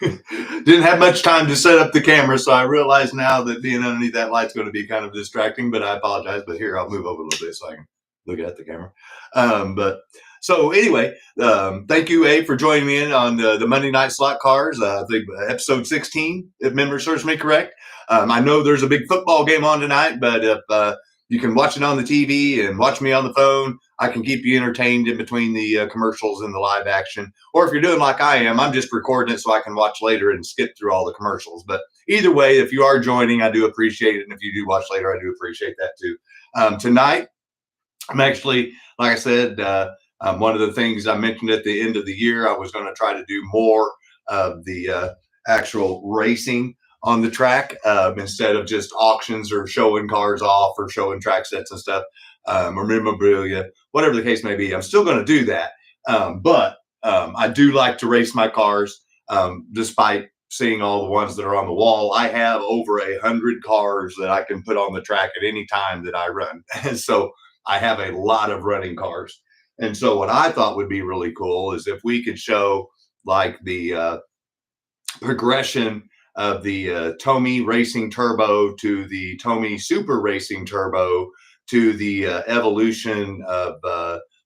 Didn't have much time to set up the camera, so I realize now that being underneath that light's going to be kind of distracting, but I apologize. But here, I'll move over a little bit so I can look at the camera. So anyway, thank you, Abe, for joining me in on the Monday Night Slot Cars, I think episode 16, if memory serves me correct. I know there's a big football game on tonight, but if you can watch it on the TV and watch me on the phone, I can keep you entertained in between the commercials and the live action. Or if you're doing like I am, I'm just recording it so I can watch later and skip through all the commercials. But either way, if you are joining, I do appreciate it. And if you do watch later, I do appreciate that too. Tonight, I'm actually, like I said, one of the things I mentioned at the end of the year, I was going to try to do more of the actual racing on the track instead of just auctions or showing cars off or showing track sets and stuff, or memorabilia, whatever the case may be. I'm still going to do that. But I do like to race my cars, despite seeing all the ones that are on the wall. I have over 100 cars that I can put on the track at any time that I run. And so I have a lot of running cars. And so what I thought would be really cool is if we could show like the progression of the Tomy Racing Turbo to the Tomy Super Racing Turbo to the evolution of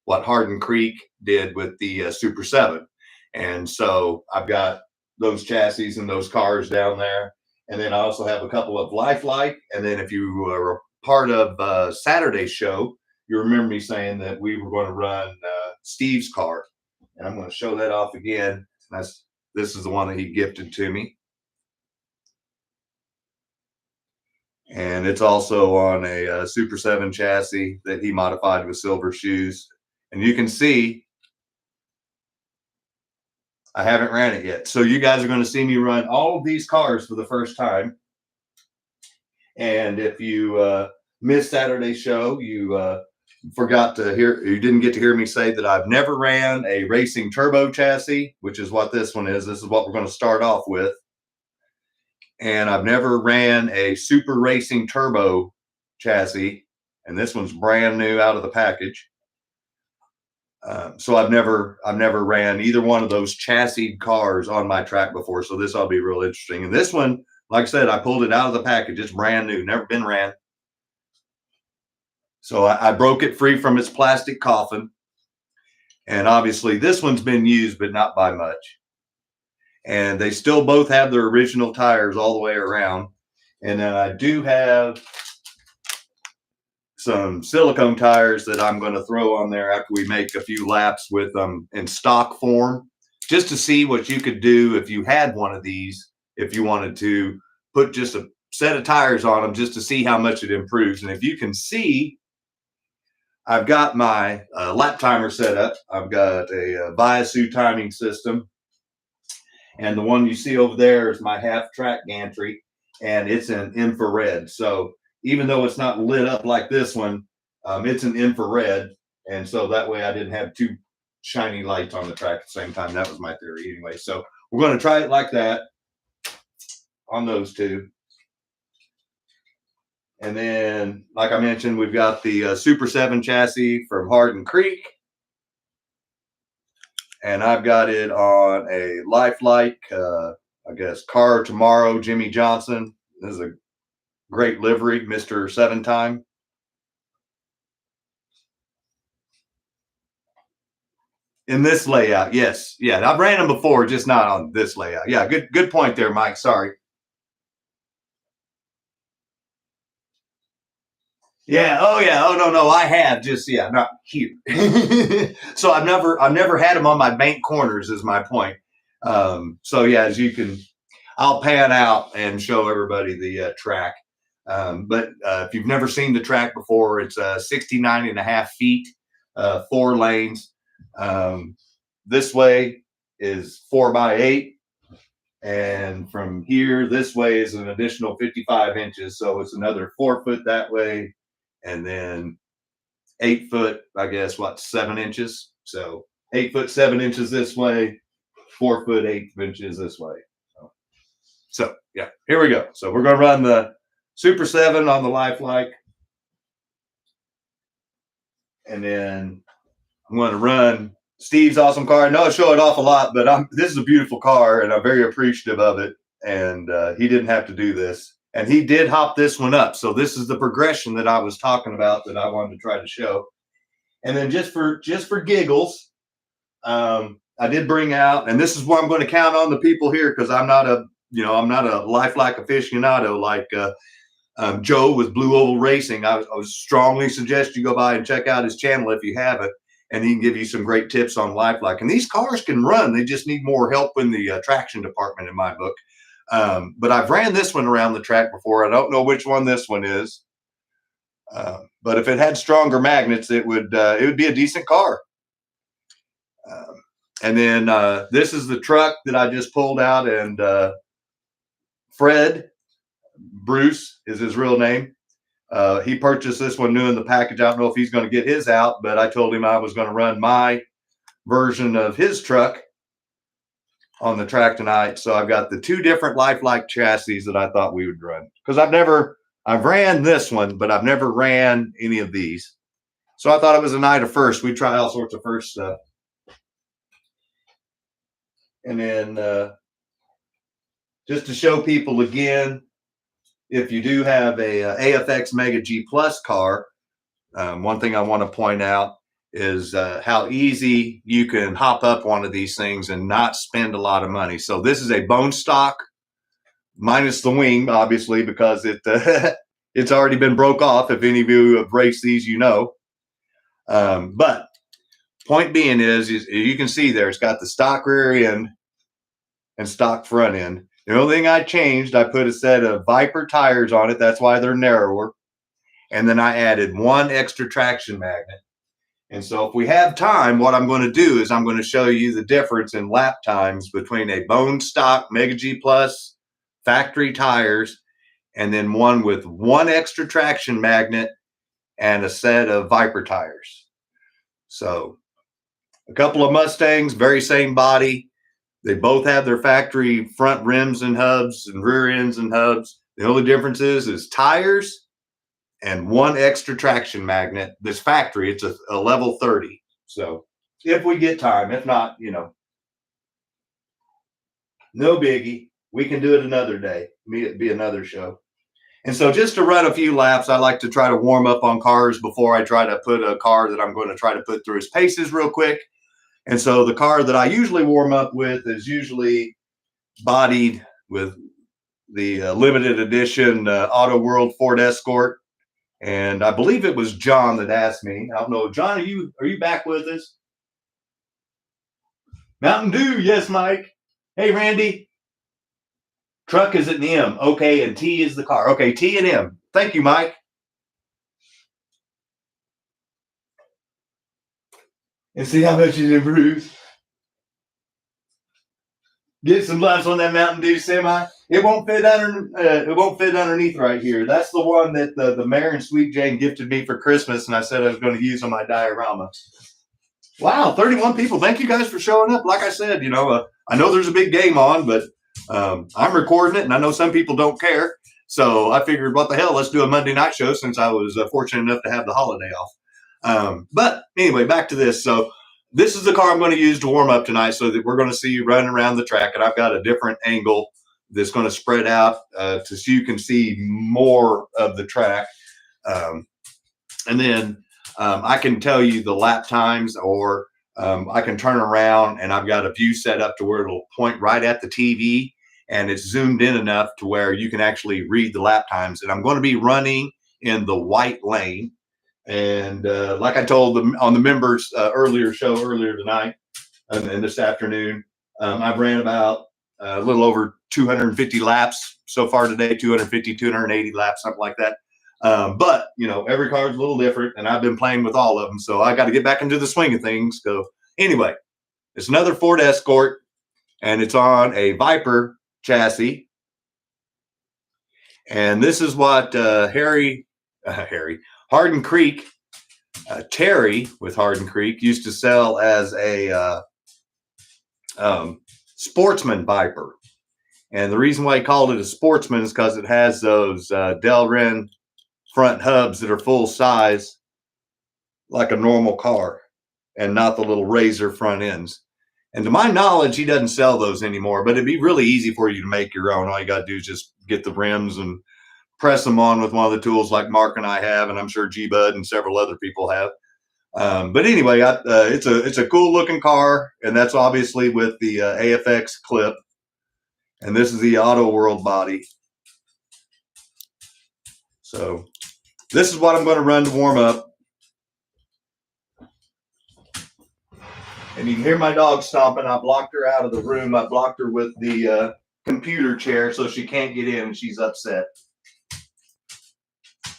what Horton Creek did with the Super 7. And so I've got those chassis and those cars down there. And then I also have a couple of Lifelike. And then if you were part of Saturday's show, you remember me saying that we were going to run Steve's car. And I'm going to show that off again. This is the one that he gifted to me. And it's also on a Super 7 chassis that he modified with silver shoes. And you can see I haven't ran it yet. So you guys are going to see me run all of these cars for the first time. And if you missed Saturday's show, you didn't get to hear me say that I've never ran a racing turbo chassis, which is what this one is. This is what we're going to start off with. And I've never ran a super racing turbo chassis. And this one's brand new out of the package. So I've never ran either one of those chassis cars on my track before. So this will be real interesting. And this one, like I said, I pulled it out of the package. It's brand new, never been ran. So I broke it free from its plastic coffin. And obviously this one's been used, but not by much. And they still both have their original tires all the way around. And then I do have some silicone tires that I'm going to throw on there after we make a few laps with them in stock form, just to see what you could do if you had one of these, if you wanted to put just a set of tires on them, just to see how much it improves. And if you can see, I've got my lap timer set up. I've got a Viasu timing system. And the one you see over there is my half track gantry, and it's an infrared. So even though it's not lit up like this one, it's an infrared. And so that way I didn't have two shiny lights on the track at the same time. That was my theory anyway. So we're going to try it like that on those two. And then, like I mentioned, we've got the Super 7 chassis from Horton Creek. And I've got it on a Lifelike, I guess, Car Tomorrow, Jimmy Johnson. This is a great livery, Mr. 7-time. In this layout, yes. Yeah, I've ran them before, just not on this layout. Yeah, good point there, Mike. Sorry. Yeah. Oh, yeah. Oh, no. I have just, yeah, not here. So I've never had them on my bank corners is my point. So yeah, as you can, I'll pan out and show everybody the track. But if you've never seen the track before, it's 69.5 feet, 4 lanes. This way is 4x8. And from here, this way is an additional 55 inches. So it's another 4 foot that way. And then 8 foot, I guess, 7 inches. So 8 foot 7 inches this way, 4 foot 8 inches this way. So yeah, here we go. So we're going to run the Super 7 on the Lifelike. And then I'm going to run Steve's awesome car. I know I show it off a lot, but this is a beautiful car, and I'm very appreciative of it. And he didn't have to do this. And he did hop this one up. So this is the progression that I was talking about that I wanted to try to show. And then just for giggles, I did bring out, and this is where I'm going to count on the people here, because I'm not a Lifelike aficionado like Joe with Blue Oval Racing. I would strongly suggest you go by and check out his channel if you haven't, and he can give you some great tips on Lifelike. And these cars can run; they just need more help in the traction department, in my book. But I've ran this one around the track before. I don't know which one this one is, but if it had stronger magnets, it would be a decent car. And then this is the truck that I just pulled out, and Fred, Bruce is his real name. He purchased this one new in the package. I don't know if he's going to get his out, but I told him I was going to run my version of his truck on the track tonight. So I've got the two different Lifelike chassis that I thought we would run, because I've ran this one, but I've never ran any of these. So I thought it was a night of first. We try all sorts of first stuff. And then just to show people again, if you do have a AFX Mega G Plus car, one thing I want to point out is how easy you can hop up one of these things and not spend a lot of money. So this is a bone stock, minus the wing, obviously, because it's already been broke off. If any of you have raced these, you know. But point being is you can see there, it's got the stock rear end and stock front end. The only thing I changed, I put a set of Viper tires on it. That's why they're narrower. And then I added one extra traction magnet. And so if we have time, what I'm going to do is I'm going to show you the difference in lap times between a bone stock Mega G Plus factory tires and then one with one extra traction magnet and a set of Viper tires. So a couple of Mustangs, very same body. They both have their factory front rims and hubs and rear ends and hubs. The only difference is tires and one extra traction magnet. This factory, it's a level 30. So if we get time, if not, no biggie. We can do it another day. Be another show. And so just to run a few laps, I like to try to warm up on cars before I try to put a car that I'm going to try to put through its paces real quick. And so the car that I usually warm up with is usually bodied with the limited edition AutoWorld Ford Escort. And I believe it was John that asked me. I don't know. John, are you back with us? Mountain Dew. Yes, Mike. Hey, Randy. Truck is an M. Okay, and T is the car. Okay, T and M. Thank you, Mike. And see how much it improves. Get some laps on that Mountain Dew semi. It won't fit underneath right here. That's the one that the mayor and Sweet Jane gifted me for Christmas, and I said I was going to use on my diorama. Wow, 31 people. Thank you guys for showing up. Like I said, I know there's a big game on, but I'm recording it, and I know some people don't care. So I figured, what the hell, let's do a Monday night show since I was fortunate enough to have the holiday off. But anyway, back to this. So this is the car I'm going to use to warm up tonight, so that we're going to see you running around the track. And I've got a different angle that's going to spread out so you can see more of the track. And then I can tell you the lap times, or I can turn around and I've got a view set up to where it'll point right at the TV, and it's zoomed in enough to where you can actually read the lap times. And I'm going to be running in the white lane. And like I told them on the members earlier tonight and this afternoon, I've ran about a little over 250 laps so far today, 250, 280 laps, something like that. But, every car is a little different, and I've been playing with all of them. So I got to get back into the swing of things. So anyway, it's another Ford Escort, and it's on a Viper chassis. And this is what Hardin Creek, Terry with Hardin Creek used to sell as a sportsman Viper. And the reason why he called it a sportsman is because it has those Delrin front hubs that are full size like a normal car. and not the little razor front ends. And to my knowledge, he doesn't sell those anymore, but it'd be really easy for you to make your own. All you got to do is just get the rims and press them on with one of the tools like Mark and I have, and I'm sure G-Bud and several other people have. But anyway, it's a cool looking car, and that's obviously with the AFX clip. And this is the AutoWorld body. So this is what I'm going to run to warm up. And you can hear my dog stomping. I blocked her out of the room. I blocked her with the computer chair so she can't get in and she's upset.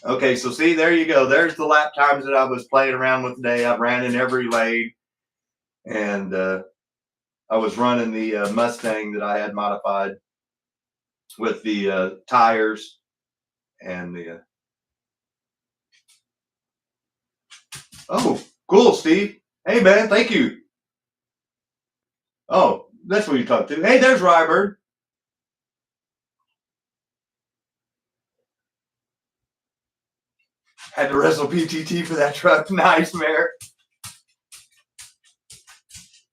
Okay, so see, there you go. There's the lap times that I was playing around with today. I ran in every lane, and I was running the Mustang that I had modified with the tires and the... Oh, cool, Steve. Hey, man, thank you. Oh, that's what you talked to. Hey, there's Rybird. Had to wrestle PTT for that truck. Nice, Mayor.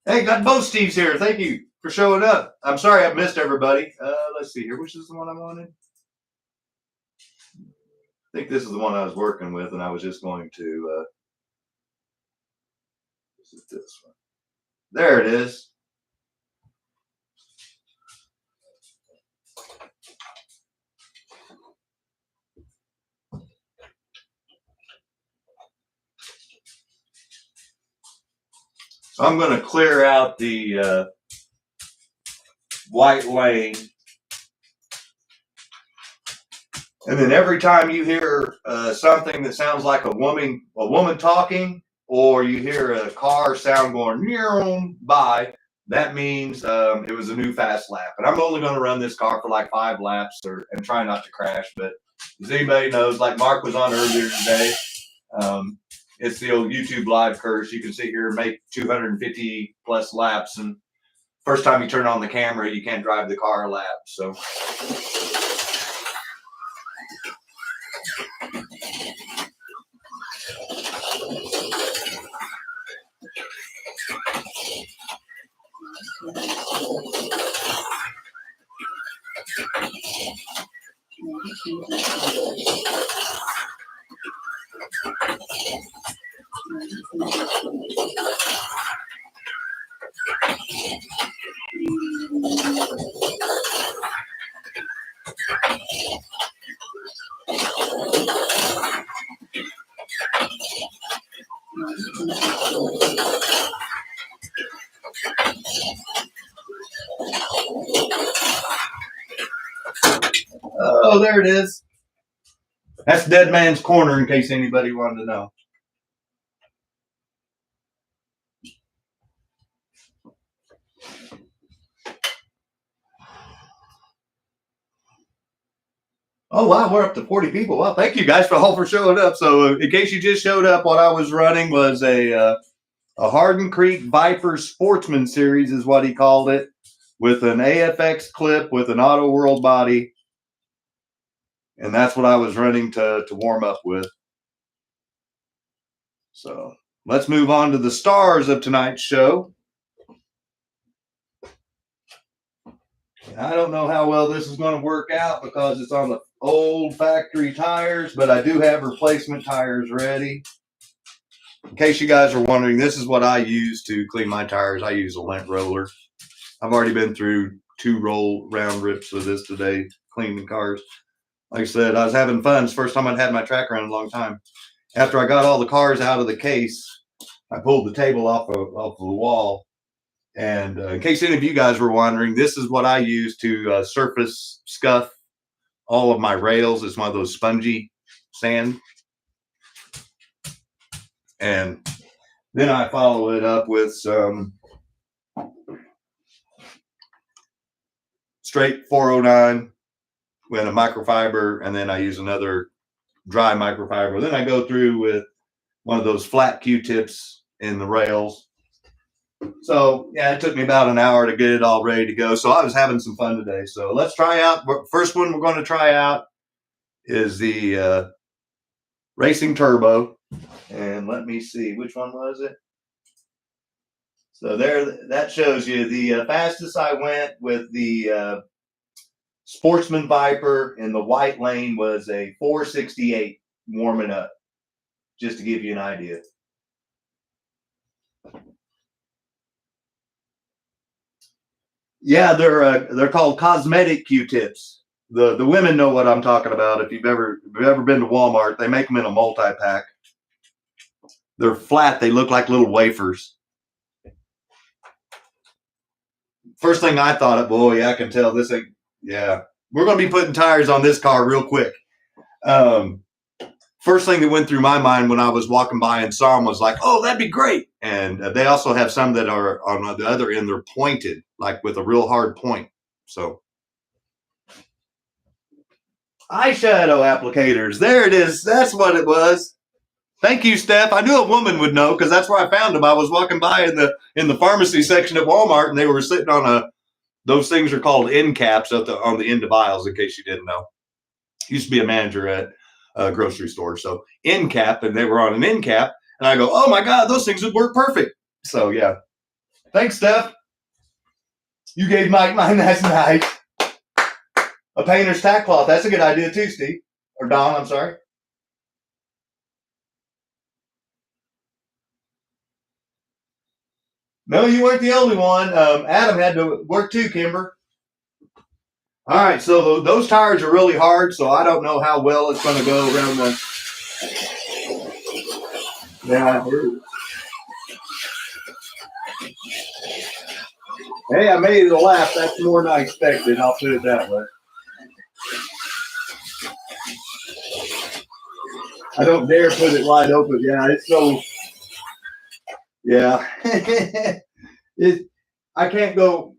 Hey, got both Steves here. Thank you for showing up. I'm sorry I've missed everybody. Let's see here. Which is the one I wanted? I think this is the one I was working with, and I was just going to... this is this one. There it is. So I'm going to clear out the white lane. And then every time you hear something that sounds like a woman talking, or you hear a car sound going by, that means it was a new fast lap. And I'm only going to run this car for like 5 laps and try not to crash. But as anybody knows, like Mark was on earlier today, it's the old YouTube live curse. You can sit here and make 250 plus laps, and first time you turn on the camera, you can't drive the car a lap. So oh, there it is. That's Dead Man's Corner, in case anybody wanted to know. Oh, wow, we're up to 40 people. Well, thank you guys for showing up. So in case you just showed up, what I was running was a Hardin Creek Viper Sportsman Series is what he called it, with an AFX clip with an AutoWorld body. And that's what I was running to warm up with. So let's move on to the stars of tonight's show. I don't know how well this is going to work out because it's on the old factory tires, but I do have replacement tires ready. In case you guys are wondering, this is what I use to clean my tires. I use a lint roller. I've already been through 2 round rips of this today, cleaning cars. Like I said, I was having fun. It's the first time I'd had my track run in a long time. After I got all the cars out of the case, I pulled the table off the wall. And in case any of you guys were wondering, this is what I use to surface scuff all of my rails. It's one of those spongy sand. And then I follow it up with some straight 409 with a microfiber, and then I use another dry microfiber. Then I go through with one of those flat Q-tips in the rails. So yeah, it took me about an hour to get it all ready to go. So I was having some fun today. So let's try out. First one we're going to try out is the Racing Turbo. And let me see, which one was it? So there, that shows you the fastest I went with the Sportsman Viper in the white lane was a 468 warming up, just to give you an idea. Yeah, they're called cosmetic Q-tips. The women know what I'm talking about. If you've ever been to Walmart, they make them in a multi-pack. They're flat. They look like little wafers. First thing I thought of, boy, yeah, I can tell this ain't, yeah. We're going to be putting tires on this car real quick. First thing that went through my mind when I was walking by and saw them was like, oh, that'd be great. And they also have some that are on the other end, they're pointed, like with a real hard point. So eyeshadow applicators. There it is. That's what it was. Thank you, Steph. I knew a woman would know because that's where I found them. I was walking by in the pharmacy section at Walmart, and they were sitting on those things are called end caps on the end of aisles, in case you didn't know. Used to be a manager at a grocery store, so end cap, and they were on an end cap, and I go, oh my God, those things would work perfect. So yeah, thanks, Steph. You gave Mike mine. That's nice. A painter's tack cloth. That's a good idea too, Steve or Don. I'm sorry. No, you weren't the only one. Adam had to work too, Kimber. All right, so those tires are really hard, so I don't know how well it's going to go around the. Yeah. Hey, I made it a lap. That's more than I expected. I'll put it that way. I don't dare put it wide open. Yeah, it's so. Yeah. I can't go.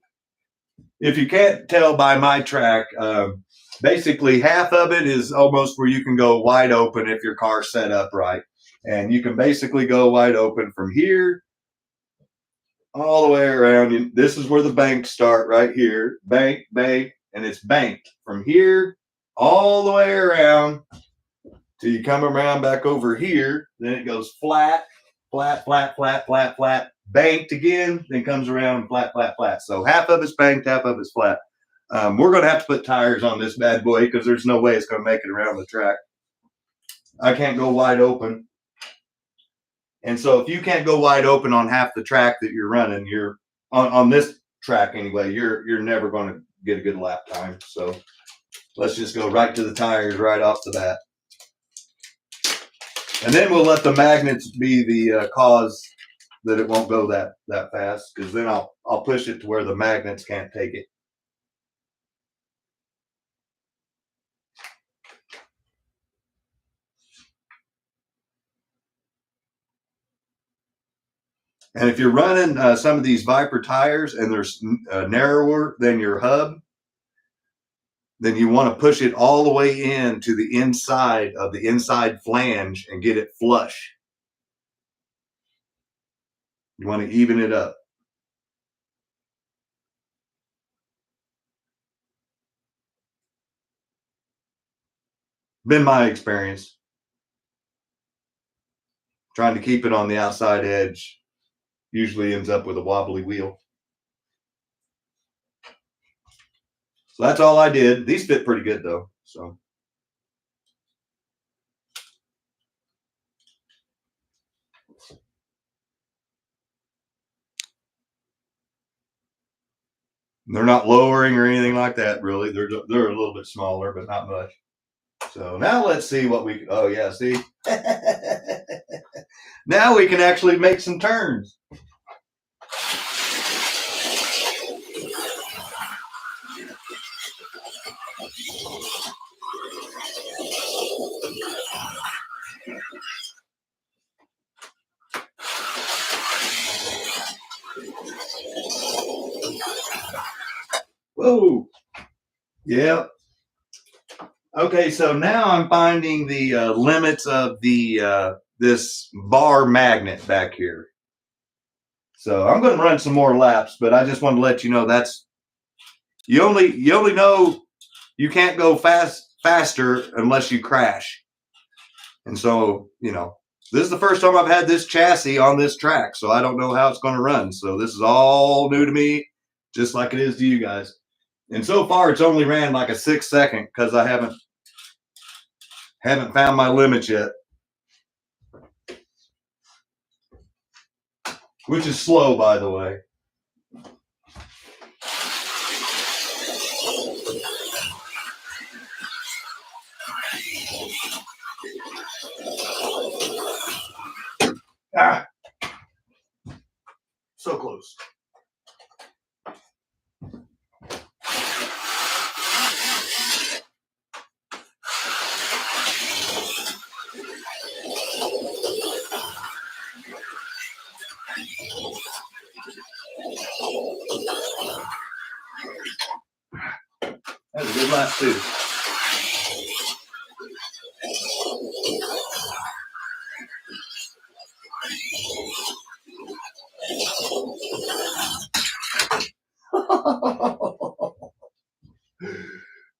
If you can't tell by my track, basically half of it is almost where you can go wide open if your car's set up right. And you can basically go wide open from here all the way around. This is where the banks start right here. Bank, bank, and it's banked from here all the way around till you come around back over here. Then it goes flat, flat, flat, flat, flat, flat, banked again, then comes around flat, flat, flat. So half of it's banked, half of it's flat. We're going to have to put tires on this bad boy because there's no way it's going to make it around the track. I can't go wide open. And so if you can't go wide open on half the track that you're running, you're on this track anyway, you're never going to get a good lap time. So let's just go right to the tires right off the bat. And then we'll let the magnets be the cause that it won't go that fast, because then I'll push it to where the magnets can't take it. And if you're running some of these Viper tires and they're narrower than your hub, then you want to push it all the way in to the inside of the inside flange and get it flush. You want to even it up. Been my experience. Trying to keep it on the outside edge usually ends up with a wobbly wheel. So that's all I did. These fit pretty good though. So they're not lowering or anything like that, really. They're a little bit smaller, but not much. So now let's see what we. Oh yeah, see. Now we can actually make some turns. Whoa. Yeah. Okay, so now I'm finding the limits of the this bar magnet back here. So I'm going to run some more laps, but I just want to let you know that's you only know you can't go faster unless you crash. And so, you know, This is the first time I've had this chassis on this track, so I don't know how it's going to run. So this is all new to me, just like it is to you guys. And so far, it's only ran like a 6-second because I haven't found my limits yet, which is slow, by the way. Ah, so close. That was a good lap too.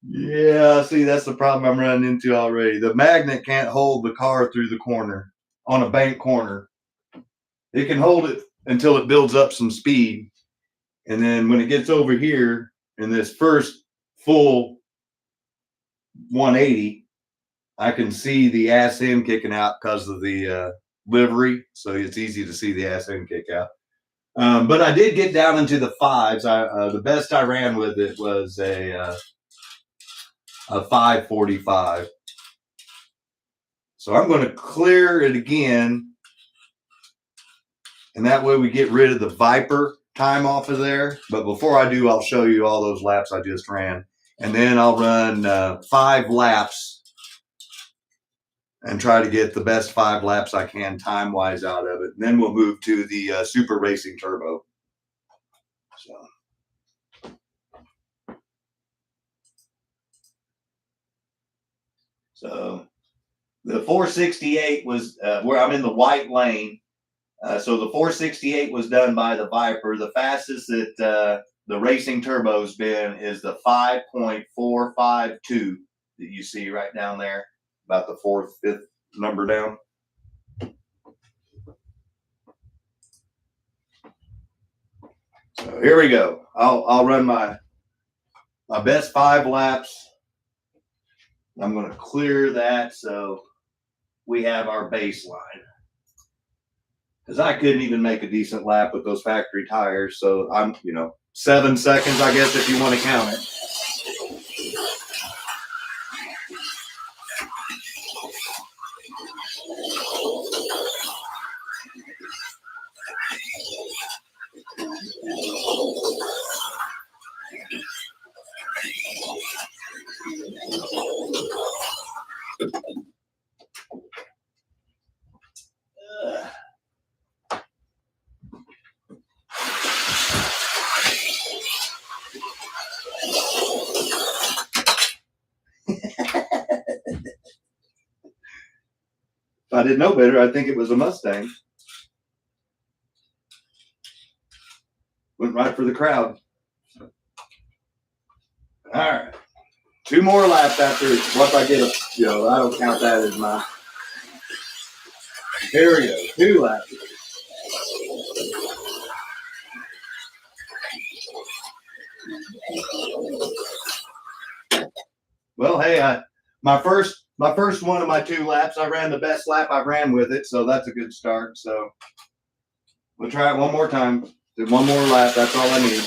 Yeah, see, that's the problem I'm running into already. The magnet can't hold the car through the corner on a bank corner. It can hold it until it builds up some speed. And then when it gets over here in this first full 180, I can see the ass end kicking out because of the livery. So it's easy to see the ass end kick out. But I did get down into the 5s. The best I ran with it was a 545. So I'm going to clear it again. And that way we get rid of the Viper time off of there. But before I do, I'll show you all those laps I just ran. And then I'll run 5 laps and try to get the best 5 laps I can time-wise out of it. And then we'll move to the Super Racing Turbo. So the 468 was where I'm in the white lane. So the 468 was done by the Viper. The fastest that the Racing Turbo's been is the 5.452 that you see right down there, about the 4th, 5th number down. So here we go. I'll run my best 5 laps. I'm going to clear that so we have our baseline. Because I couldn't even make a decent lap with those factory tires. So I'm, 7 seconds, I guess, if you want to count it. If I didn't know better, I'd think it was a Mustang. Went right for the crowd. All right. 2 more laps after once I get I don't count that as my. Here we go. 2 laps. Well, hey, my first one of my 2 laps, I ran the best lap I ran with it, so that's a good start. So we'll try it one more time. Do 1 more lap. That's all I need.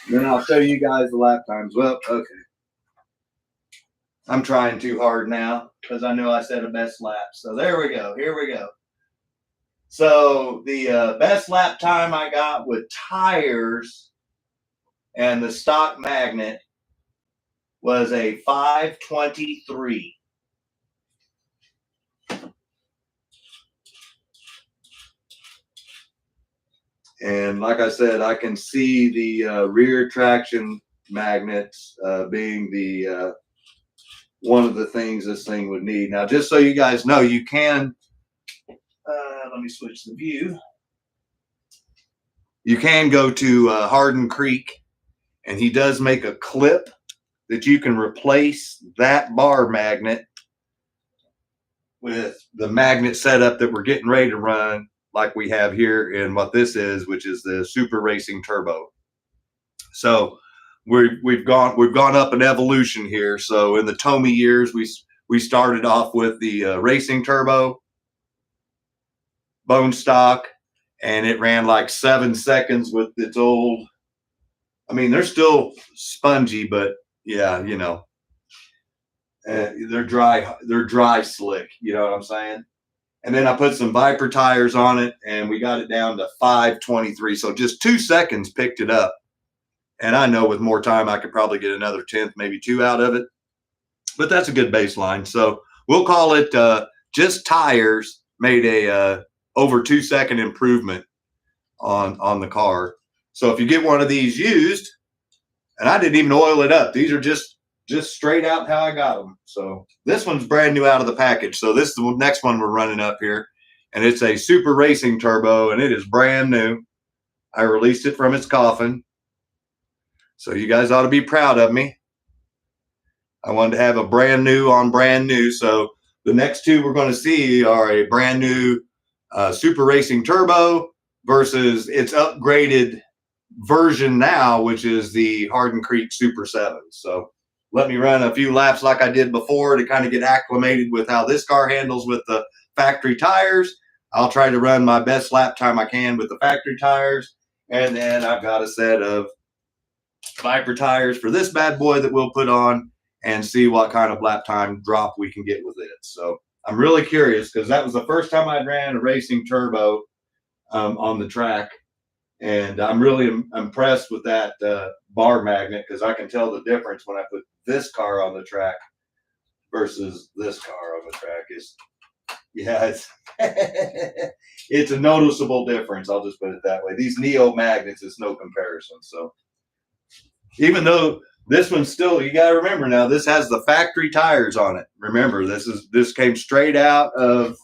Then I'll show you guys the lap times. Well, okay. I'm trying too hard now because I know I said a best lap. So there we go. Here we go. So the best lap time I got with tires and the stock magnet was a 5:23. And like I said, I can see the rear traction magnets being the one of the things this thing would need. Now, just so you guys know, you can, let me switch the view. You can go to Hardin Creek, and he does make a clip that you can replace that bar magnet with the magnet setup that we're getting ready to run, like we have here in what this is, which is the Super Racing Turbo. So we've gone up an evolution here. So in the Tomy years, we started off with the Racing Turbo, bone stock, and it ran like 7 seconds with its old. I mean, they're still spongy, but yeah, you know, they're dry slick. You know what I'm saying? And then I put some Viper tires on it, and we got it down to 523. So just 2 seconds picked it up. And I know with more time, I could probably get another 10th, maybe 2 out of it. But that's a good baseline. So we'll call it just tires made a over 2 second improvement on the car. So if you get one of these used, and I didn't even oil it up. These are just straight out how I got them. So this one's brand new out of the package. So this is the next one we're running up here. And it's a Super Racing Turbo, and it is brand new. I released it from its coffin. So you guys ought to be proud of me. I wanted to have a brand new on brand new. So the next two we're going to see are a brand new Super Racing Turbo versus its upgraded version now, which is the Hardin Creek Super 7. So let me run a few laps like I did before to kind of get acclimated with how this car handles with the factory tires. I'll try to run my best lap time I can with the factory tires. And then I've got a set of Viper tires for this bad boy that we'll put on and see what kind of lap time drop we can get with it. So I'm really curious because that was the first time I'd ran a racing turbo on the track. And I'm really impressed with that bar magnet because I can tell the difference when I put this car on the track versus this car on the track. It's it's a noticeable difference. I'll just put it that way. These Neo magnets is no comparison. So even though this one's still, you got to remember now, this has the factory tires on it. Remember, this came straight out of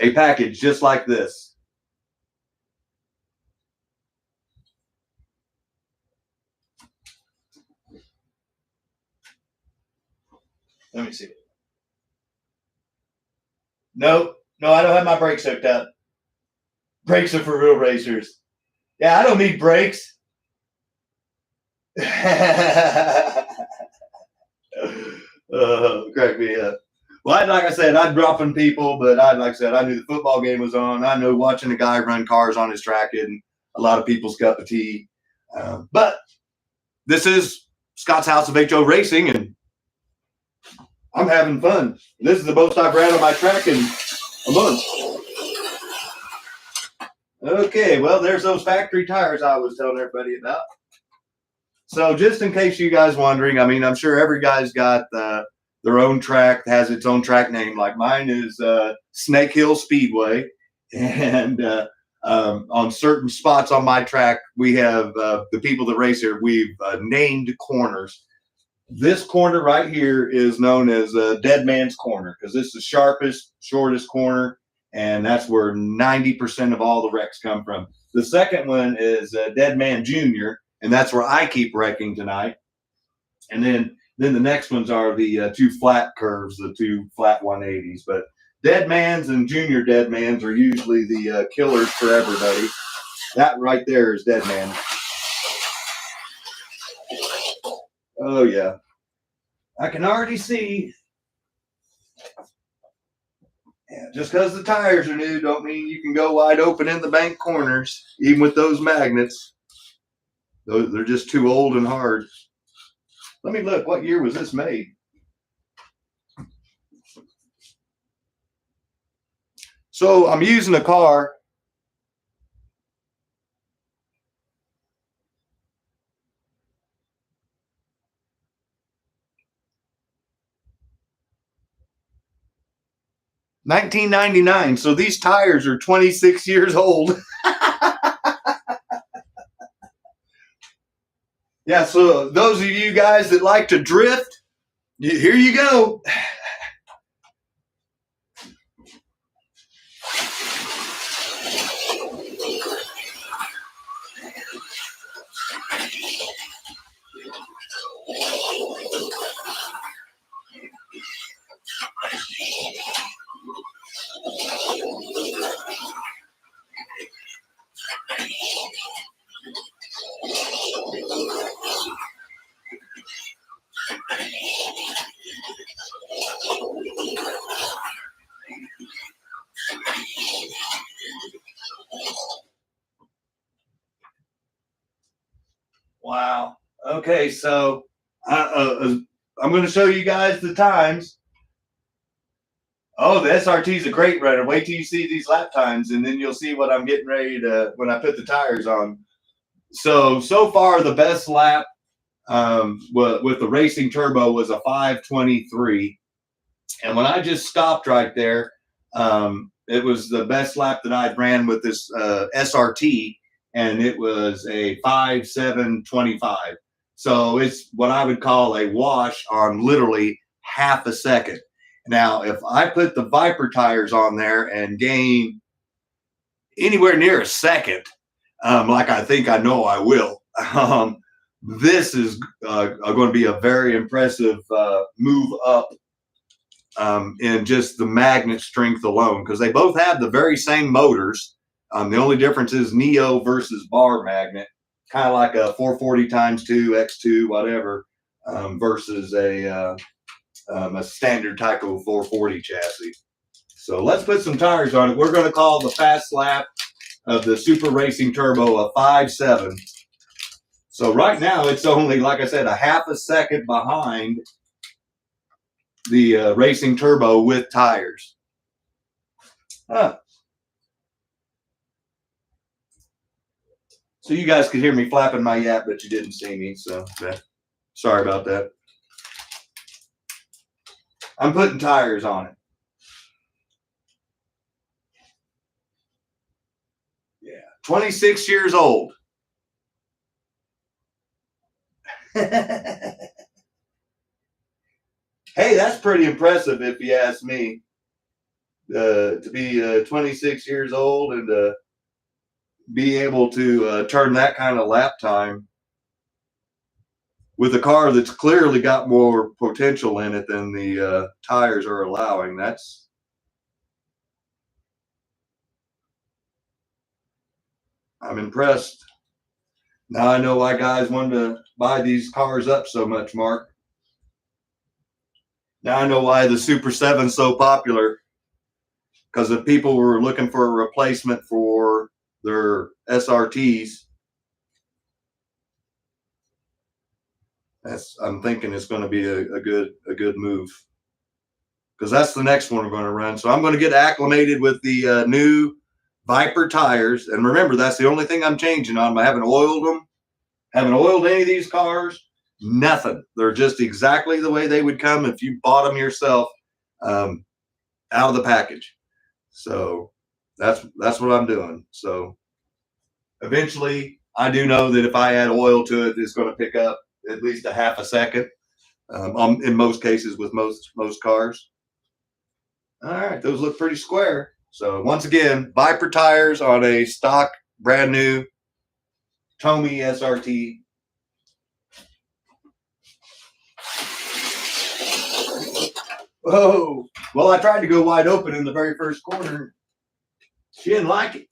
a package just like this. Let me see. No, I don't have my brakes hooked up. Brakes are for real racers. Yeah, I don't need brakes. Crack me up. Well, like I said, I'm dropping people, but like I said, I knew the football game was on. I know watching a guy run cars on his track isn't a lot of people's cup of tea. But this is Scott's House of HO Racing, and I'm having fun. This is the most I've ran on my track in a month. Okay, well, there's those factory tires I was telling everybody about. So just in case you guys wondering, I mean, I'm sure every guy's got their own track, has its own track name. Like mine is Snake Hill Speedway. And on certain spots on my track, we have the people that race here, we've named corners. This corner right here is known as Dead Man's Corner because this is the sharpest, shortest corner, and that's where 90% of all the wrecks come from. The second one is Dead Man Junior, and that's where I keep wrecking tonight. And then the next ones are the two flat curves, the two flat 180s. But Dead Man's and Junior Dead Man's are usually the killers for everybody. That right there is Dead Man. Oh, yeah. I can already see. Yeah, just because the tires are new don't mean you can go wide open in the bank corners, even with those magnets. They're just too old and hard. Let me look. What year was this made? So I'm using a car. $19.99. So these tires are 26 years old. Yeah, so those of you guys that like to drift, here you go. Okay, so I'm going to show you guys the times. Oh, the SRT is a great runner. Wait till you see these lap times, and then you'll see what I'm getting ready to when I put the tires on. So far, the best lap with the racing turbo was a 5:23. And when I just stopped right there, it was the best lap that I'd ran with this SRT, and it was a 5:7:25. So it's what I would call a wash on literally half a second. Now, if I put the Viper tires on there and gain anywhere near a second, like I think I know I will, this is going to be a very impressive move up in just the magnet strength alone, because they both have the very same motors. The only difference is Neo versus bar magnet, kind of like a 440 times 2 X2 whatever versus a standard TYCO 440 chassis. So let's put some tires on it. We're going to call the fast lap of the Super Racing Turbo a 5.7. So right now it's only, like I said, a half a second behind the Racing Turbo with tires. So you guys could hear me flapping my yap, but you didn't see me, so sorry about that. I'm putting tires on it. Yeah, 26 years old. Hey, that's pretty impressive if you ask me. To be 26 years old and be able to turn that kind of lap time with a car that's clearly got more potential in it than the tires are allowing. I'm impressed. Now I know why guys wanted to buy these cars up so much, Mark. Now I know why the Super 7 is so popular, because if people were looking for a replacement for their SRTs, I'm thinking it's going to be a good move, because that's the next one we're going to run. So I'm going to get acclimated with the new Viper tires, and remember, that's the only thing I'm changing on them. I haven't oiled them, haven't oiled any of these cars, nothing. They're just exactly the way they would come if you bought them yourself out of the package. So that's what I'm doing. So eventually, I do know that if I add oil to it, it's going to pick up at least a half a second. In most cases, with most cars. All right, those look pretty square. So once again, Viper tires on a stock, brand new Tomy SRT. Whoa! Well, I tried to go wide open in the very first corner. She didn't like it.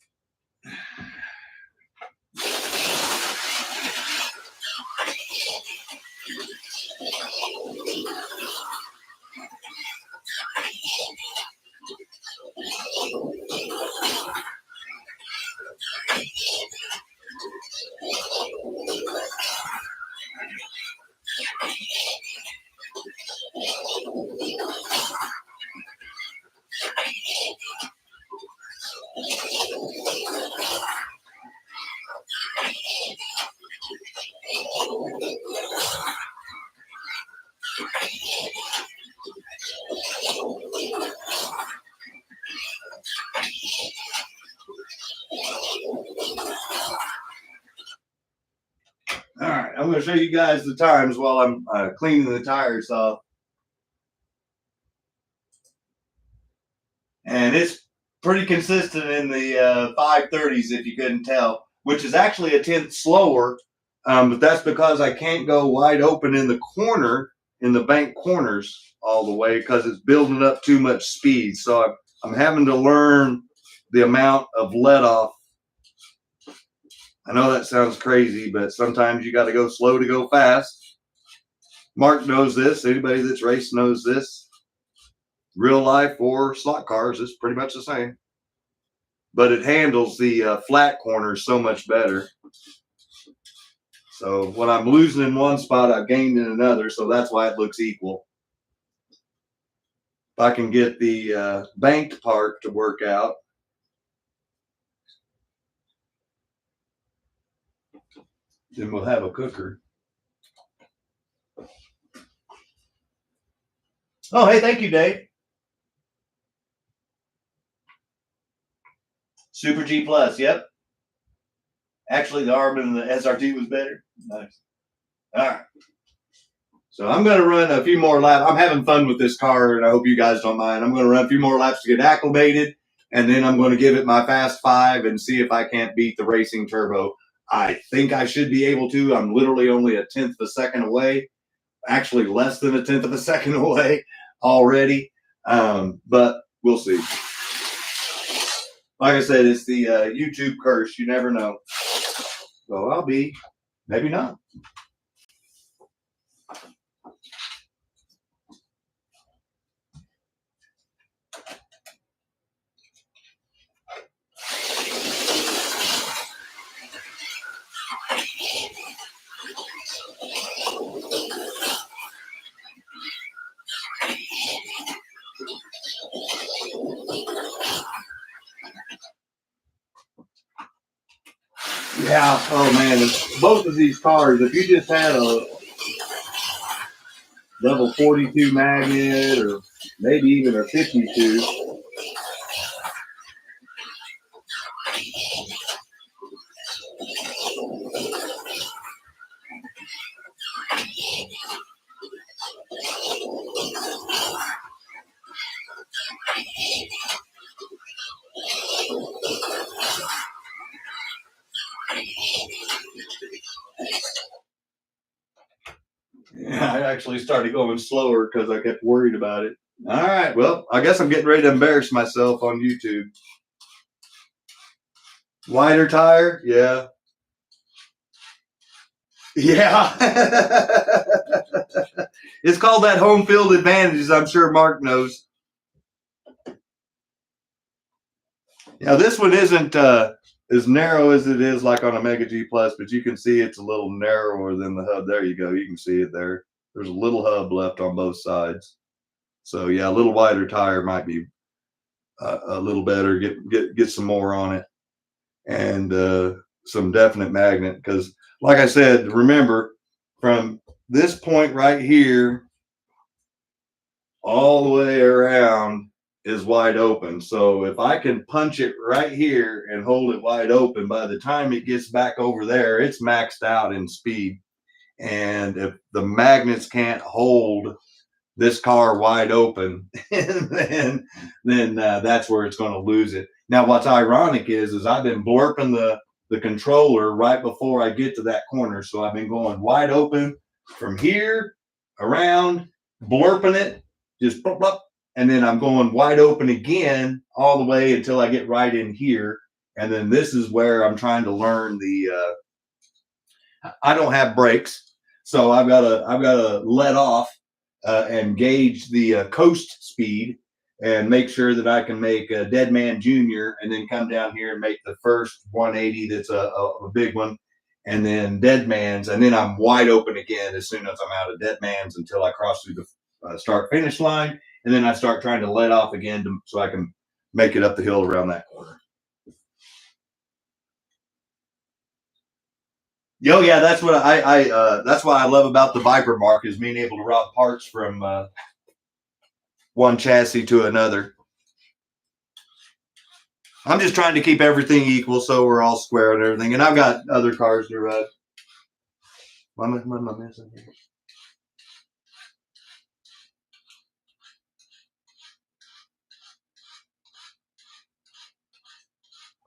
All right, I'm going to show you guys the times while I'm cleaning the tires off. And it's pretty consistent in the 530s, if you couldn't tell, which is actually a tenth slower, but that's because I can't go wide open in the corner, in the bank corners all the way, because it's building up too much speed. So I'm having to learn the amount of let off. I know that sounds crazy, but sometimes you got to go slow to go fast. Mark knows this. Anybody that's raced knows this. Real life or slot cars is pretty much the same, but it handles the flat corners so much better. So when I'm losing in one spot, I've gained in another. So that's why it looks equal. If I can get the banked part to work out, then we'll have a cooker. Oh, hey, thank you, Dave. Super G Plus, yep. Actually, the Arbor and the SRT was better. Nice. All right. So I'm going to run a few more laps. I'm having fun with this car, and I hope you guys don't mind. I'm going to run a few more laps to get acclimated, and then I'm going to give it my fast 5 and see if I can't beat the racing turbo. I think I should be able to. I'm literally only 1/10 of a second away. Actually, less than 1/10 of a second away already. But we'll see. Like I said, it's the YouTube curse. You never know. So I'll be, maybe not. Yeah, oh man, both of these cars, if you just had a level 42 magnet or maybe even a 52, yeah, I actually started going slower because I kept worried about it. All right, well, I guess I'm getting ready to embarrass myself on YouTube. Wider tire, yeah. Yeah. It's called that home field advantage, as I'm sure Mark knows. Now, this one isn't as narrow as it is like on a Mega G Plus, but you can see it's a little narrower than the hub. There you go. You can see it there. There's a little hub left on both sides. So yeah, a little wider tire might be a little better. Get some more on it, and some definite magnet. Because like I said, remember from this point right here all the way around is wide open. So if I can punch it right here and hold it wide open, by the time it gets back over there, it's maxed out in speed. And if the magnets can't hold this car wide open, then that's where it's going to lose it. Now, what's ironic is I've been blurping the controller right before I get to that corner. So I've been going wide open from here around, blurping it, just blop, blop, and then I'm going wide open again all the way until I get right in here. And then this is where I'm trying to learn the I don't have brakes, so I've got to let off and gauge the coast speed and make sure that I can make a Dead Man Junior, and then come down here and make the first 180 that's a big one, and then Dead Man's, and then I'm wide open again as soon as I'm out of Dead Man's until I cross through the start finish line, and then I start trying to let off again so I can make it up the hill around that corner. Oh yeah, that's what that's what I love about the Viper Mark, is being able to route parts from one chassis to another. I'm just trying to keep everything equal so we're all square and everything. And I've got other cars to ride. What am I missing here?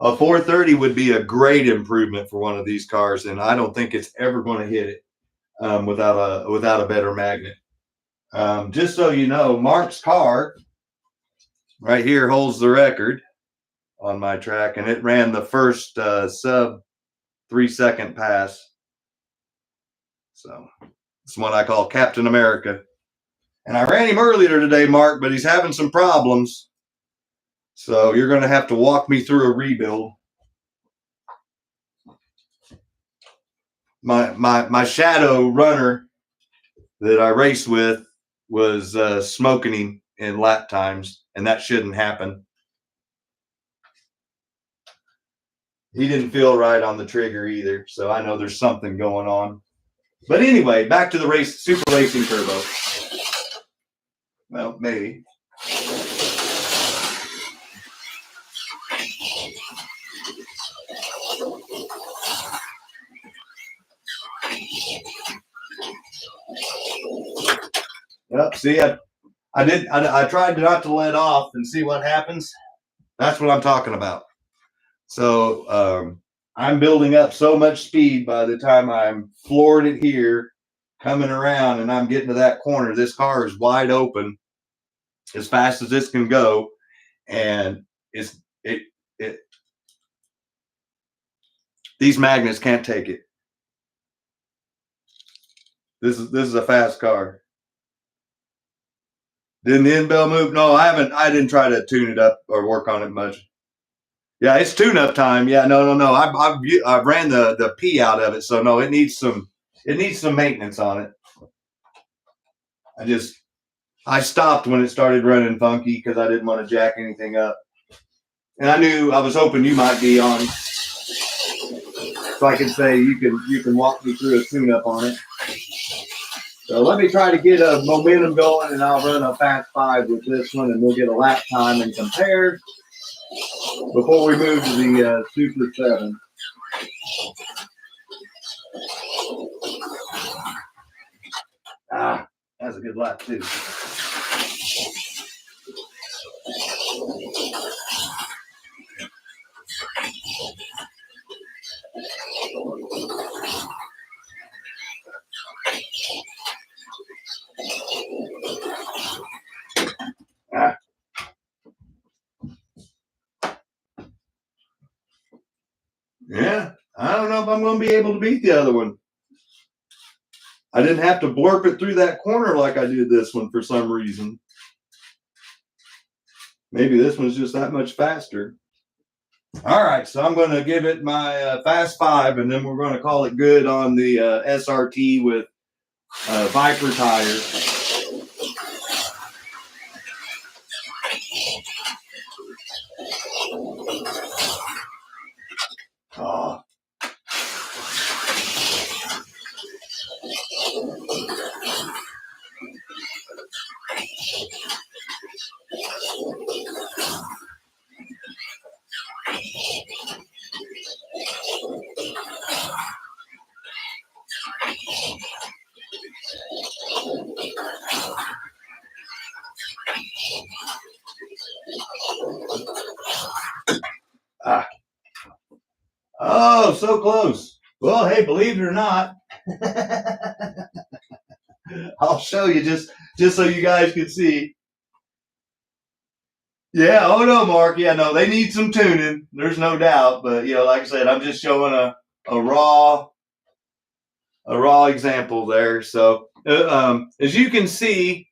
A 430 would be a great improvement for one of these cars, and I don't think it's ever going to hit it without a better magnet. Just so you know, Mark's car right here holds the record on my track, and it ran the first sub 3-second pass. So it's one I call Captain America. And I ran him earlier today, Mark, but he's having some problems. So you're going to have to walk me through a rebuild. my shadow runner that I raced with was smoking him in lap times, and that shouldn't happen. He didn't feel right on the trigger either, so I know there's something going on. But anyway, back to the super racing turbo. Well, maybe. Yep. See, I tried not to let off and see what happens. That's what I'm talking about. So I'm building up so much speed by the time I'm floored it here, coming around, and I'm getting to that corner. This car is wide open as fast as this can go, and these magnets can't take it. This is a fast car. Didn't the end bell move? No, I didn't try to tune it up or work on it much. Yeah, it's tune-up time. Yeah, no. I've ran the P out of it, so no, it needs some maintenance on it. I stopped when it started running funky because I didn't want to jack anything up. And I was hoping you might be on, so I can say you can walk me through a tune-up on it. So let me try to get a momentum going, and I'll run a fast 5 with this one, and we'll get a lap time and compare before we move to the Super 7. That's a good lap too. Yeah, I don't know if I'm going to be able to beat the other one. I didn't have to blurp it through that corner like I did this one for some reason. Maybe this one's just that much faster. All right, so I'm going to give it my fast 5, and then we're going to call it good on the SRT with Viper tires. Oh. Oh, so close. Well, hey, believe it or not, I'll show you just so you guys can see. Yeah, oh no, Mark. Yeah, no, they need some tuning. There's no doubt. But like I said, I'm just showing a raw example there. So as you can see,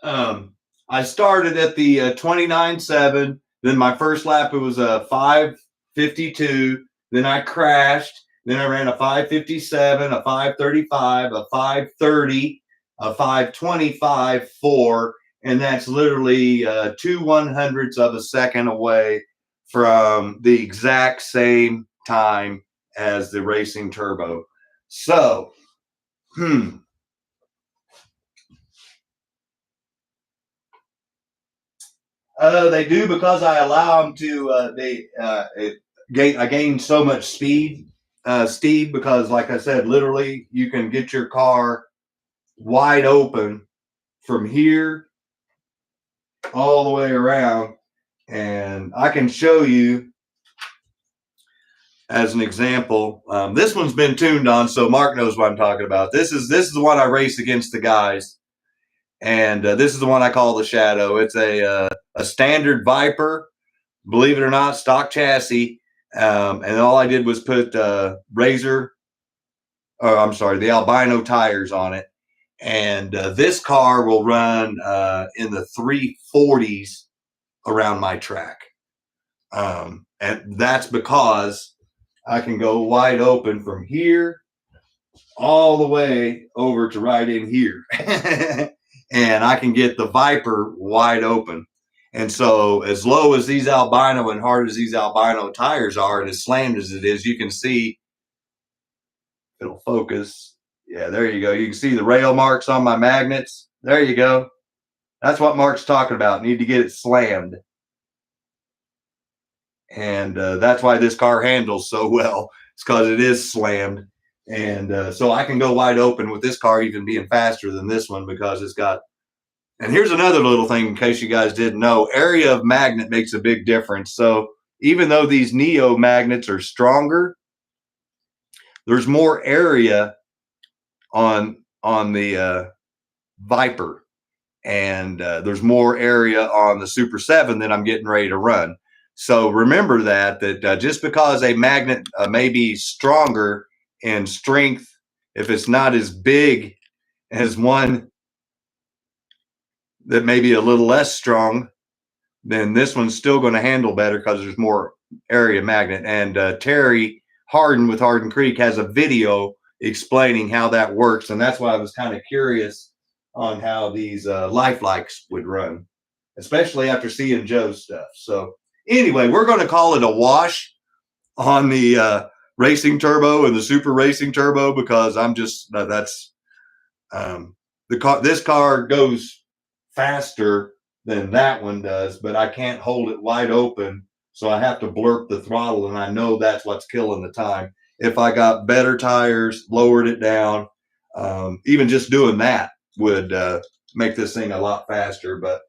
I started at the 29.7. Then my first lap, it was a 5:52. Then I crashed. Then I ran a 5:57, a 5:35, a 5:30, a 5:25.4, and that's literally 2/100ths of a second away from the exact same time as the racing turbo. So, they do, because I allow them to. I gain so much speed, Steve, because like I said, literally you can get your car wide open from here all the way around, and I can show you as an example. This one's been tuned on, so Mark knows what I'm talking about. This is the one I race against the guys, and this is the one I call the Shadow. It's a standard Viper, believe it or not, stock chassis. And all I did was put the albino tires on it. And this car will run in the 340s around my track. And that's because I can go wide open from here all the way over to right in here. And I can get the Viper wide open. And so as low as these albino and hard as these albino tires are, and as slammed as it is, you can see, it'll focus. Yeah, there you go. You can see the rail marks on my magnets. There you go. That's what Mark's talking about. Need to get it slammed. And that's why this car handles so well. It's because it is slammed. And so I can go wide open with this car even being faster than this one because it's got, and here's another little thing in case you guys didn't know, area of magnet makes a big difference. So even though these Neo magnets are stronger, there's more area on the Viper, and there's more area on the Super 7 that I'm getting ready to run. So remember that just because a magnet may be stronger in strength, if it's not as big as one that may be a little less strong, then this one's still going to handle better because there's more area magnet. And Terry Horton with Hardin Creek has a video explaining how that works, and that's why I was kind of curious on how these Lifelikes would run, especially after seeing Joe's stuff. So anyway, we're going to call it a wash on the racing turbo and the super racing turbo because I'm just that's the car. This car goes faster than that one does, but I can't hold it wide open, so I have to blurp the throttle, and I know that's what's killing the time. If I got better tires, lowered it down, even just doing that would make this thing a lot faster. But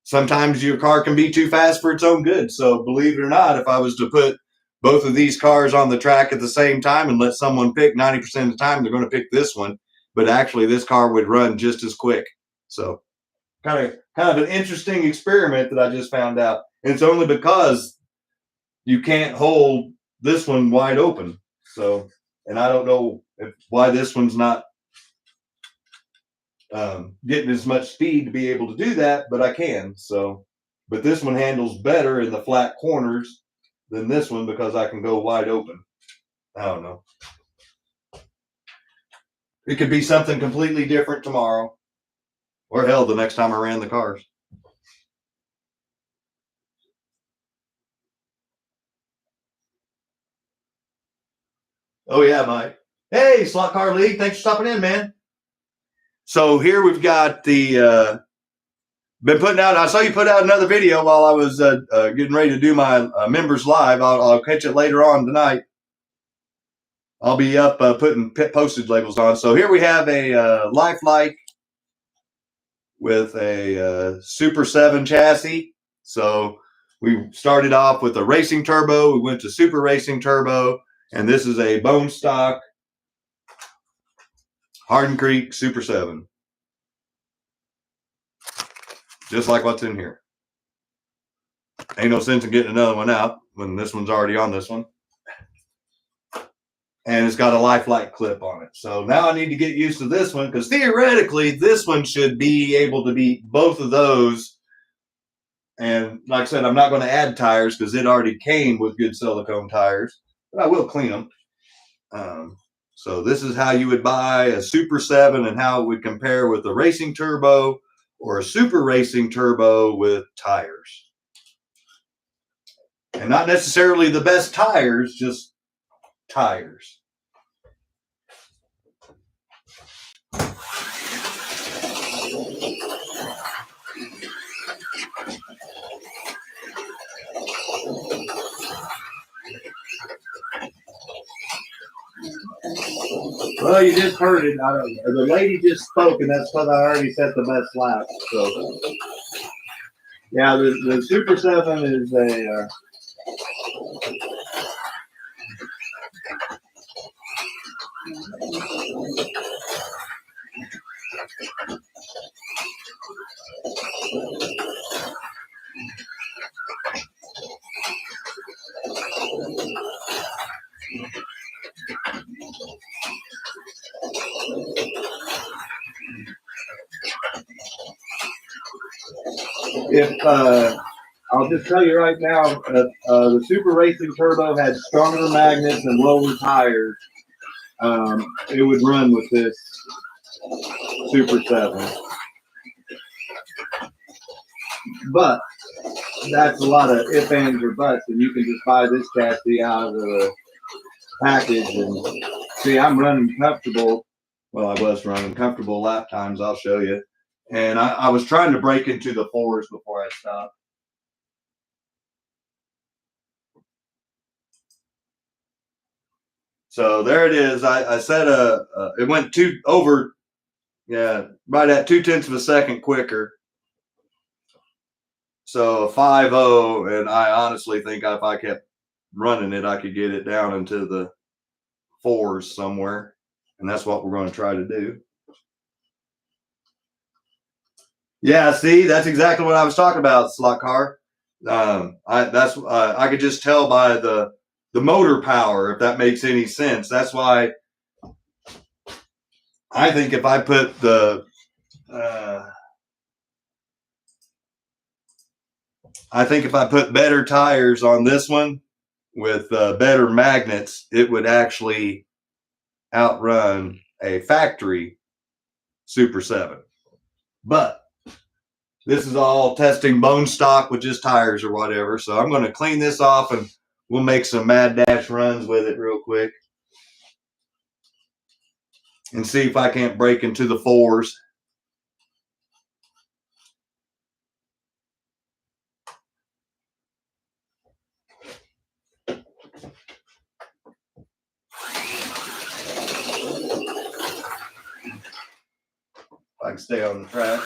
sometimes your car can be too fast for its own good. So believe it or not, if I was to put both of these cars on the track at the same time and let someone pick 90% of the time, they're going to pick this one. But actually, this car would run just as quick. So kind of an interesting experiment that I just found out. And it's only because you can't hold this one wide open. So, and I don't know why this one's not getting as much speed to be able to do that, but I can. So, but this one handles better in the flat corners than this one because I can go wide open. I don't know. It could be something completely different tomorrow, or hell, the next time I ran the cars. Oh yeah, Mike. Hey, Slot Car League, thanks for stopping in, man. So here we've got the been putting out. I saw you put out another video while I was getting ready to do my members live. I'll catch it later on tonight. I'll be up putting postage labels on. So here we have a Lifelike with a Super 7 chassis. So we started off with a racing turbo. We went to super racing turbo. And this is a bone stock Hardin Creek Super 7. Just like what's in here. Ain't no sense in getting another one out when this one's already on this one. And it's got a Lifelike clip on it. So now I need to get used to this one because theoretically this one should be able to beat both of those. And like I said, I'm not going to add tires because it already came with good silicone tires. But I will clean them. So this is how you would buy a Super 7 and how it would compare with a racing turbo or a super racing turbo with tires. And not necessarily the best tires, just tires. Well, you just heard it. The lady just spoke, and that's because I already set the best lap. So, yeah, the Super 7 is a I'll just tell you right now, the Super Racing Turbo had stronger magnets and lower tires. it would run with this Super 7. But that's a lot of ifs, ands, or buts, and you can just buy this chassis out of the package. And see, I'm running comfortable. Well, I was running comfortable lap times. I'll show you. And I was trying to break into the 4s before I stopped. So there it is. I set it went right at 0.2 of a second quicker. So 5.0, and I honestly think if I kept running it, I could get it down into the 4s somewhere, and that's what we're going to try to do. Yeah, see, that's exactly what I was talking about, SLOTCAR. I could just tell by the motor power, if that makes any sense. That's why I think if I put better tires on this one with better magnets, it would actually outrun a factory Super 7. But this is all testing bone stock with just tires or whatever. So I'm going to clean this off and we'll make some mad dash runs with it real quick and see if I can't break into the 4s. If I can stay on the track.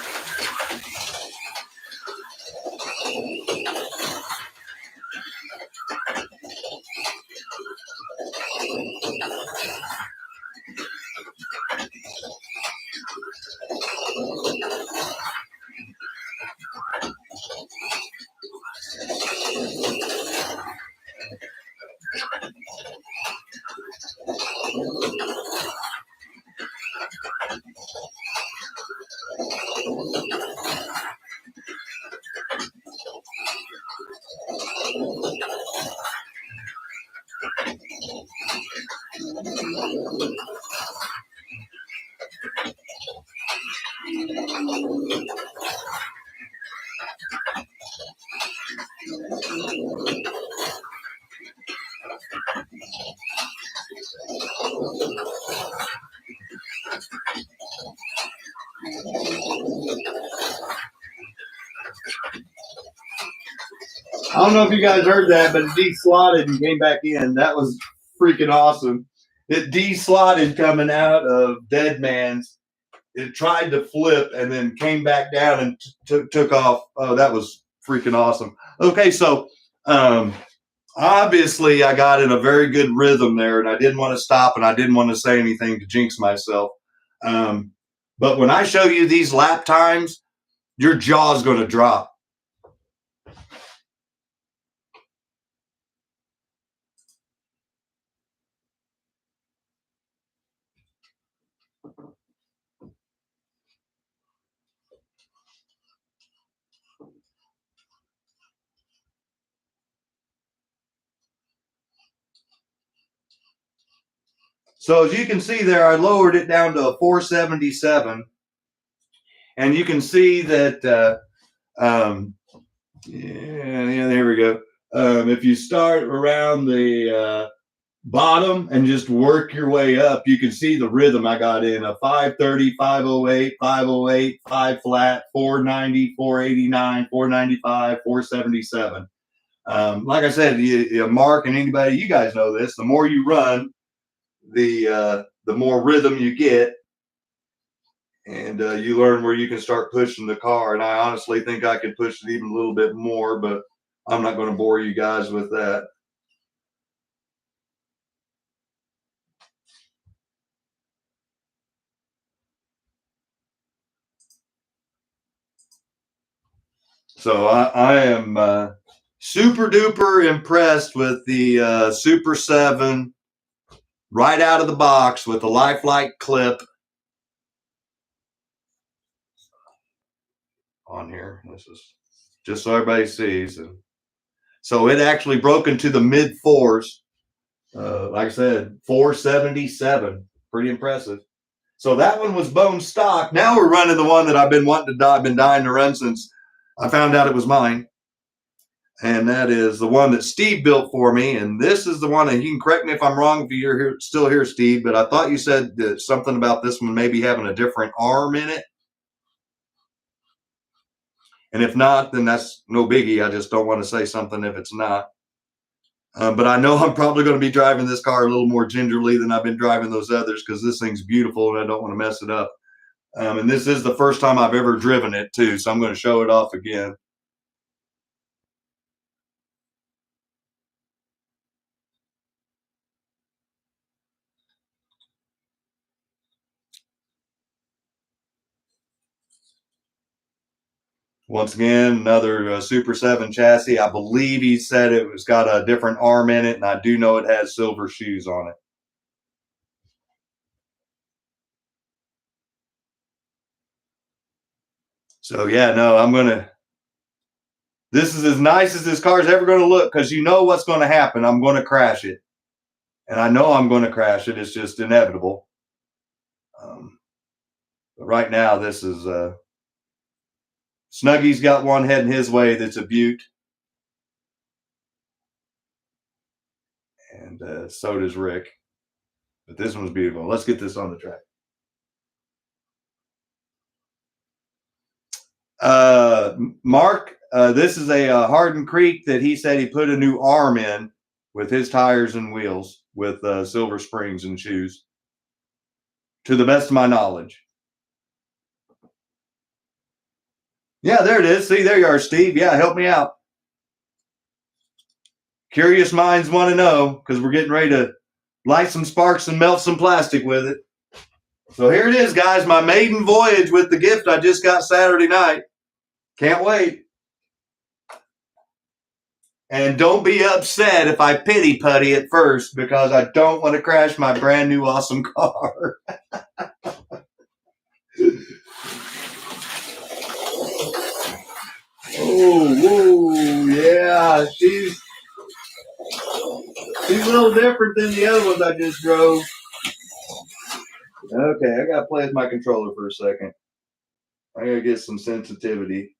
I don't know if you guys heard that, but it de-slotted and came back in. That was freaking awesome. It de-slotted coming out of Dead Man's. It tried to flip and then came back down and took off. Oh, that was freaking awesome. Okay, so obviously I got in a very good rhythm there, and I didn't want to stop and I didn't want to say anything to jinx myself. But when I show you these lap times, your jaw's going to drop. So as you can see there, I lowered it down to a 477. And you can see that, there we go. If you start around the bottom and just work your way up, you can see the rhythm I got in. A 530, 508, 508, 5 flat, 490, 489, 495, 477. Like I said, Mark and anybody, you guys know this, the more you run, the more rhythm you get, and you learn where you can start pushing the car. And I honestly think I could push it even a little bit more, but I'm not going to bore you guys with that. So I am super duper impressed with the Super 7 right out of the box with the Lifelike clip on here. This is just so everybody sees. And so it actually broke into the mid 4s. Like I said, 477, pretty impressive. So that one was bone stock. Now we're running the one that I've been dying to run since I found out it was mine. And that is the one that Steve built for me. And this is the one that you can correct me if I'm wrong if you're here, still here, Steve, but I thought you said that something about this one maybe having a different arm in it. And if not, then that's no biggie. I just don't want to say something if it's not. But I know I'm probably going to be driving this car a little more gingerly than I've been driving those others because this thing's beautiful and I don't want to mess it up. And this is the first time I've ever driven it too, so I'm going to show it off again. Once again, another Super 7 chassis. I believe he said it was got a different arm in it, and I do know it has silver shoes on it. So yeah, no, I'm gonna. This is as nice as this car is ever going to look because you know what's going to happen. I'm going to crash it, and I know I'm going to crash it. It's just inevitable. But right now, this is Snuggy's got one heading his way that's a beaut. And so does Rick. But this one's beautiful. Let's get this on the track. Mark, this is a Hardin Creek that he said he put a new arm in with his tires and wheels with silver springs and shoes, to the best of my knowledge. Yeah, there it is. See, there you are, Steve. Yeah, help me out. Curious minds want to know because we're getting ready to light some sparks and melt some plastic with it. So here it is, guys. My maiden voyage with the gift I just got Saturday night. Can't wait. And don't be upset if I pity putty at first because I don't want to crash my brand new awesome car. Oh, whoa, yeah. She's a little different than the other ones I just drove. Okay, I gotta play with my controller for a second. I gotta get some sensitivity.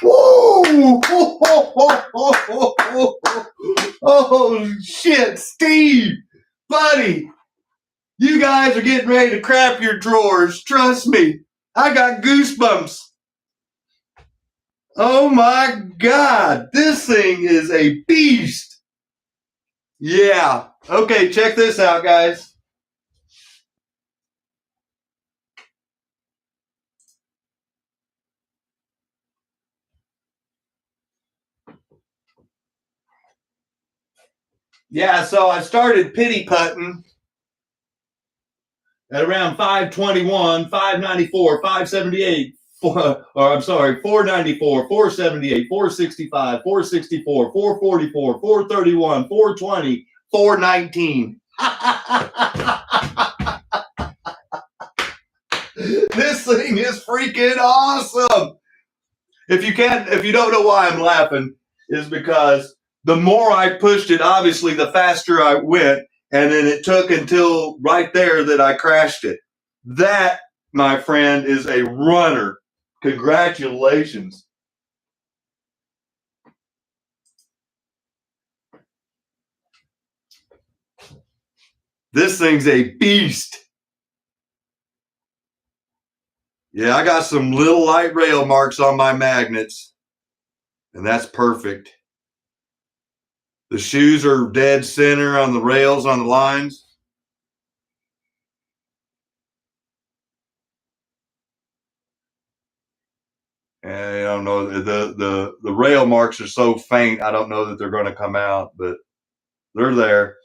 Whoa! Oh, shit, Steve, buddy, you guys are getting ready to crap your drawers. Trust me, I got goosebumps. Oh my God, this thing is a beast. Yeah. Okay, check this out, guys. Yeah, so I started pity putting at around 521, 594, 578, or I'm sorry, 494, 478, 465, 464, 444, 431, 420, 419. This thing is freaking awesome. If you don't know why I'm laughing, is because the more I pushed it, obviously, the faster I went. And then it took until right there that I crashed it. That, my friend, is a runner. Congratulations. This thing's a beast. Yeah, I got some little light rail marks on my magnets, and that's perfect. The shoes are dead center on the rails on the lines. And I don't know, the rail marks are so faint, I don't know that they're going to come out, but they're there.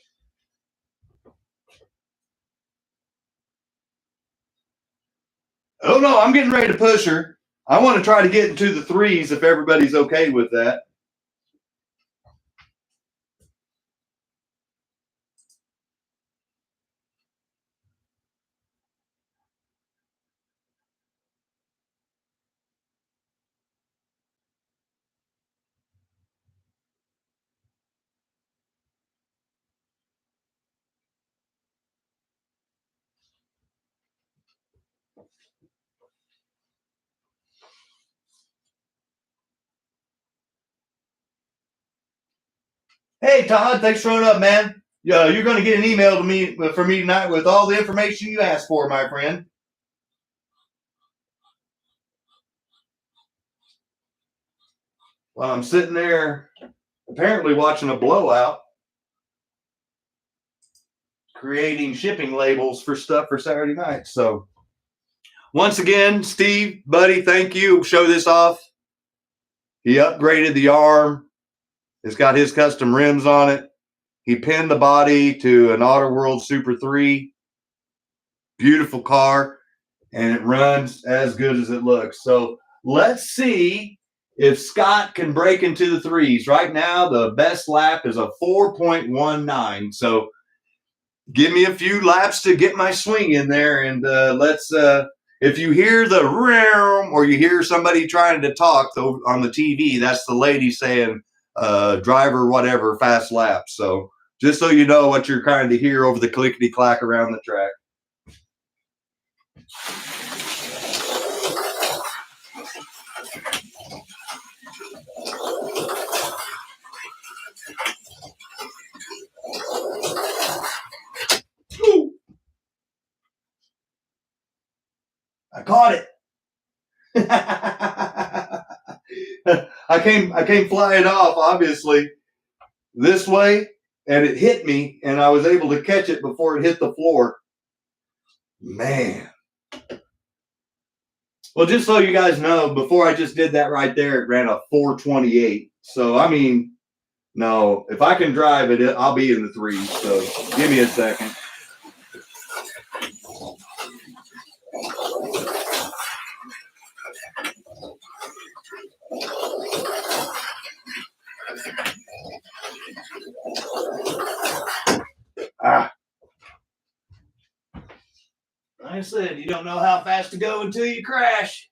Oh no, I'm getting ready to push her. I want to try to get into the threes if everybody's okay with that. Hey Todd, thanks for showing up, man. Yeah, you're going to get an email to me from me tonight with all the information you asked for, my friend. Well, I'm sitting there apparently watching a blowout, creating shipping labels for stuff for Saturday night. So once again, Steve, buddy, thank you. Show this off. He upgraded the arm. It's got his custom rims on it. He pinned the body to an AutoWorld Super 3. Beautiful car, and it runs as good as it looks. So let's see if Scott can break into the threes. Right now, the best lap is a 4.19. So give me a few laps to get my swing in there, and let's if you hear the room or you hear somebody trying to talk on the TV, that's the lady saying driver whatever fast lap. So just so you know what you're kind of hear over the clickety clack around the track. Ooh. I caught it. I came flying off, obviously, this way, and it hit me, and I was able to catch it before it hit the floor. Man. Well, just so you guys know, before I just did that right there, it ran a 428. So, I mean, no, if I can drive it, I'll be in the threes. So, give me a second. Ah. Like I said, you don't know how fast to go until you crash.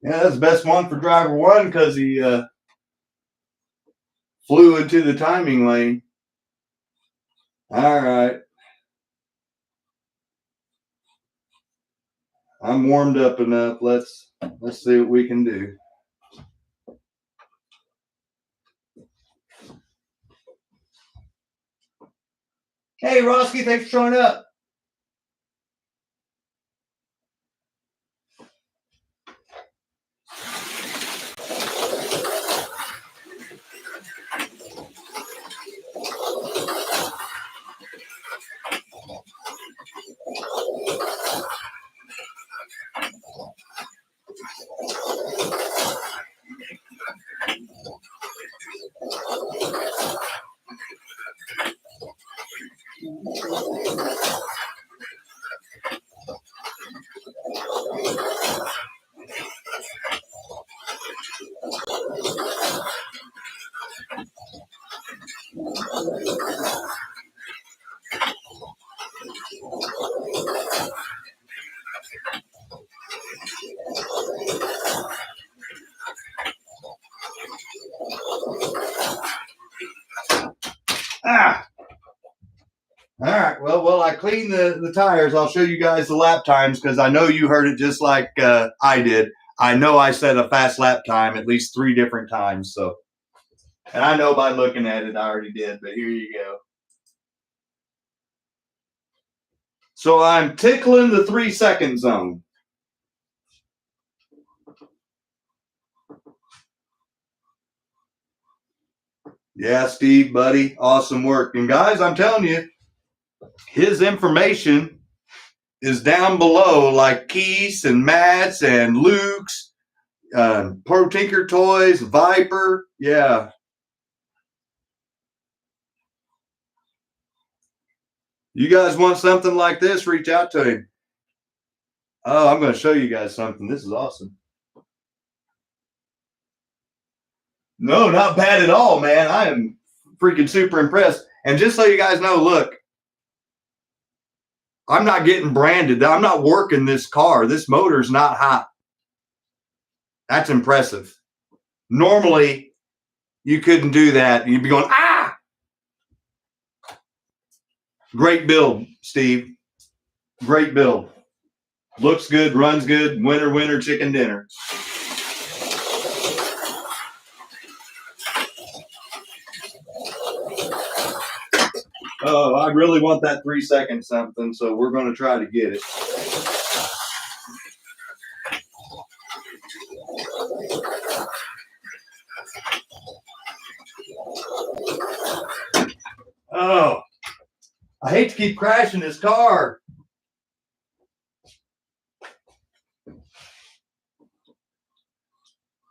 Yeah, that's the best one for driver one because he flew into the timing lane. All right. I'm warmed up enough. Let's see what we can do. Hey, Roski, thanks for showing up. Ah. All right. Well, I cleaned the tires. I'll show you guys the lap times because I know you heard it just like I did. I know I set a fast lap time at least 3 different times. So, and I know by looking at it, I already did. But here you go. So I'm tickling the 3-second zone. Yeah, Steve, buddy, awesome work. And guys, I'm telling you, his information is down below, like Keith's and Matt's and Luke's, Pro Tinker Toys, Viper. Yeah. You guys want something like this, reach out to him. Oh, I'm going to show you guys something. This is awesome. No, not bad at all, man. I am freaking super impressed. And just so you guys know, look, I'm not getting branded. I'm not working this car. This motor's not hot. That's impressive. Normally, you couldn't do that. You'd be going, ah! Great build, Steve. Great build. Looks good, runs good. Winner, winner, chicken dinner. Oh, I really want that 3-second something, so we're going to try to get it. Oh, I hate to keep crashing this car.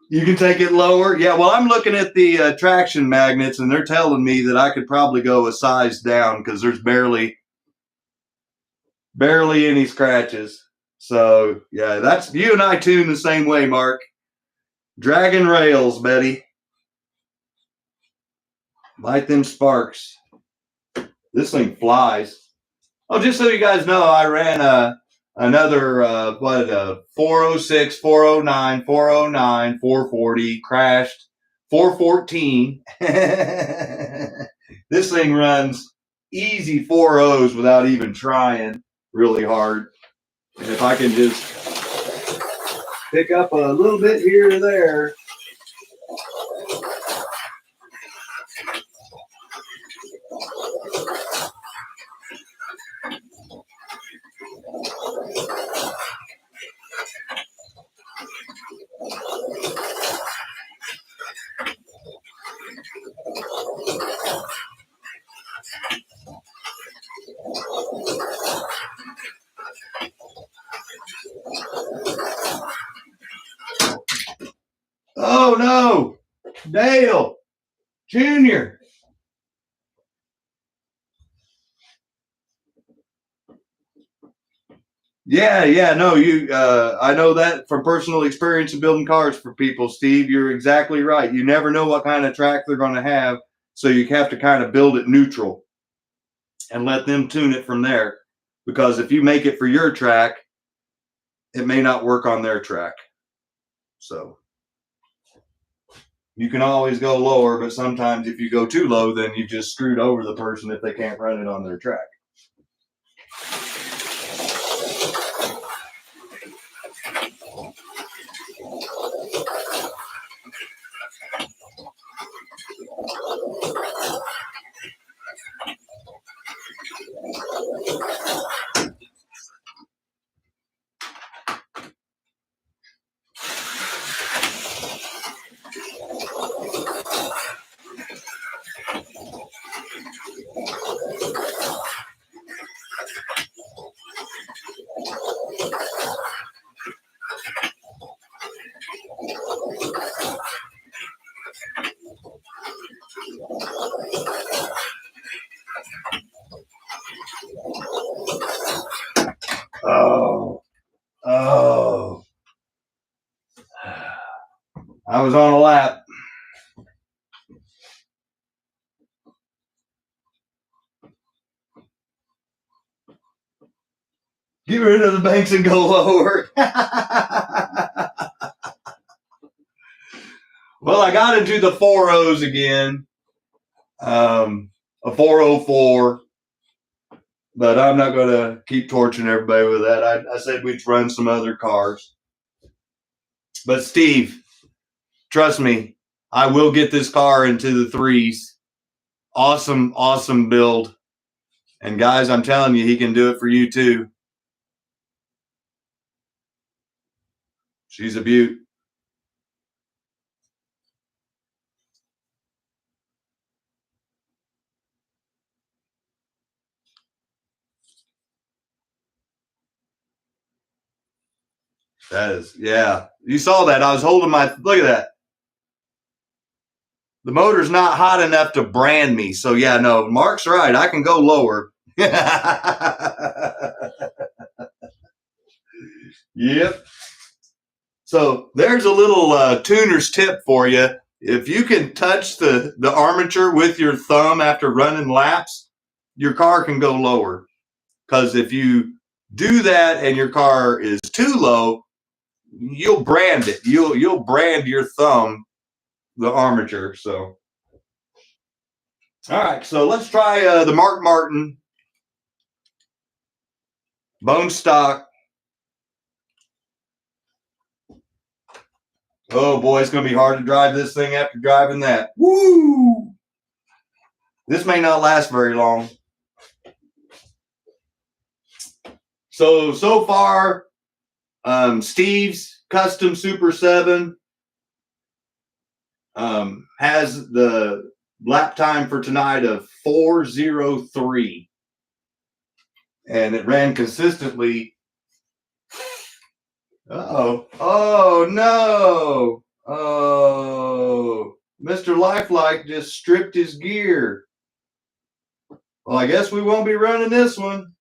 You can take it lower. Yeah, well, I'm looking at the traction magnets, and they're telling me that I could probably go a size down because there's barely any scratches. So, yeah, that's you and I tune the same way, Mark. Dragon rails, Betty. Light them sparks. This thing flies. Oh, just so you guys know, I ran another 406, 409, 409, 440, crashed, 414. This thing runs easy 4.0s without even trying really hard. And if I can just pick up a little bit here or there. Oh no, Dale Jr. Yeah, no, I know that from personal experience of building cars for people, Steve. You're exactly right. You never know what kind of track they're going to have, so you have to kind of build it neutral and let them tune it from there. Because if you make it for your track, it may not work on their track. So you can always go lower, but sometimes if you go too low, then you just screwed over the person if they can't run it on their track. Oh, I was on a lap. Get rid of the banks and go lower. Well, I got into the 4.0s again. A 404. But I'm not going to keep torturing everybody with that. I said we'd run some other cars. But Steve, trust me, I will get this car into the threes. Awesome, awesome build. And guys, I'm telling you, he can do it for you too. She's a beaut. That is, yeah. You saw that. I was holding my, look at that. The motor's not hot enough to brand me. So yeah, no, Mark's right. I can go lower. Yep. So there's a little tuner's tip for you. If you can touch the armature with your thumb after running laps, your car can go lower. Because if you do that and your car is too low, you'll brand it. You'll brand your thumb the armature. So, all right. So let's try the Mark Martin bone stock. Oh boy, it's going to be hard to drive this thing after driving that. Woo! This may not last very long. So far, Steve's Custom Super 7 has the lap time for tonight of 4:03. And it ran consistently. Uh-oh. Oh, no. Oh, Mr. Lifelike just stripped his gear. Well, I guess we won't be running this one.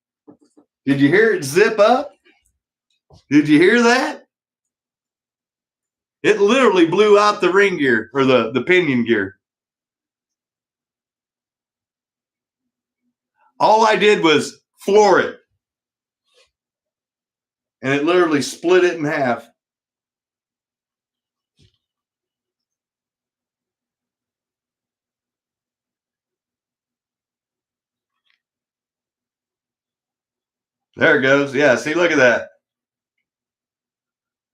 Did you hear it zip up? Did you hear that? It literally blew out the ring gear, or the pinion gear. All I did was floor it. And it literally split it in half. There it goes. Yeah, see, look at that.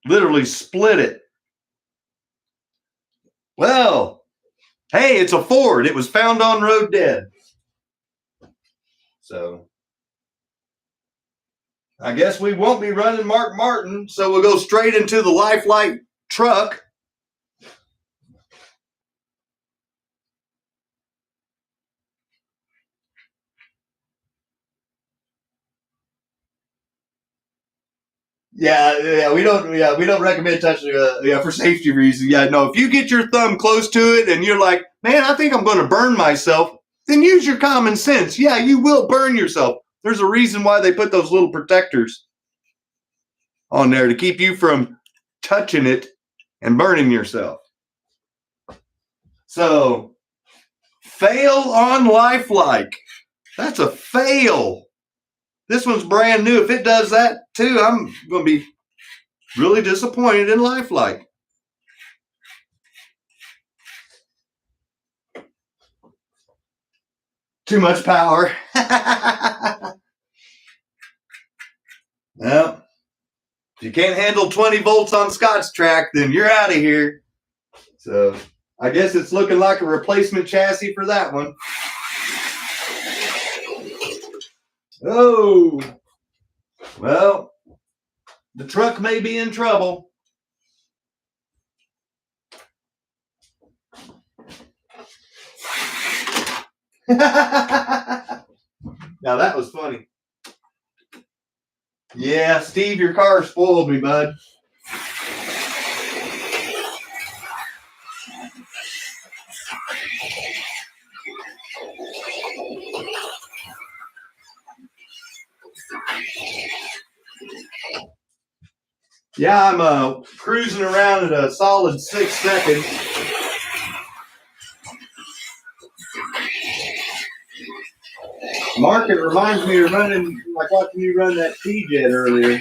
Literally split it. Well, hey, it's a Ford. It was found on road dead. So I guess we won't be running Mark Martin, so we'll go straight into the Lifelike truck. Yeah, we don't recommend touching for safety reasons. Yeah, no, if you get your thumb close to it and you're like, man, I think I'm going to burn myself, then use your common sense. Yeah, you will burn yourself. There's a reason why they put those little protectors on there to keep you from touching it and burning yourself. So, fail on Lifelike. That's a fail. This one's brand new. If it does that too, I'm going to be really disappointed in Lifelike. Too much power. Well, if you can't handle 20 volts on Scott's track, then you're out of here. So I guess it's looking like a replacement chassis for that one. Oh, well, the truck may be in trouble. Now that was funny. Yeah, Steve, your car spoiled me, bud. Yeah, I'm cruising around at a solid 6 seconds. Mark, it reminds me of running, like watching you run that T-Jet earlier.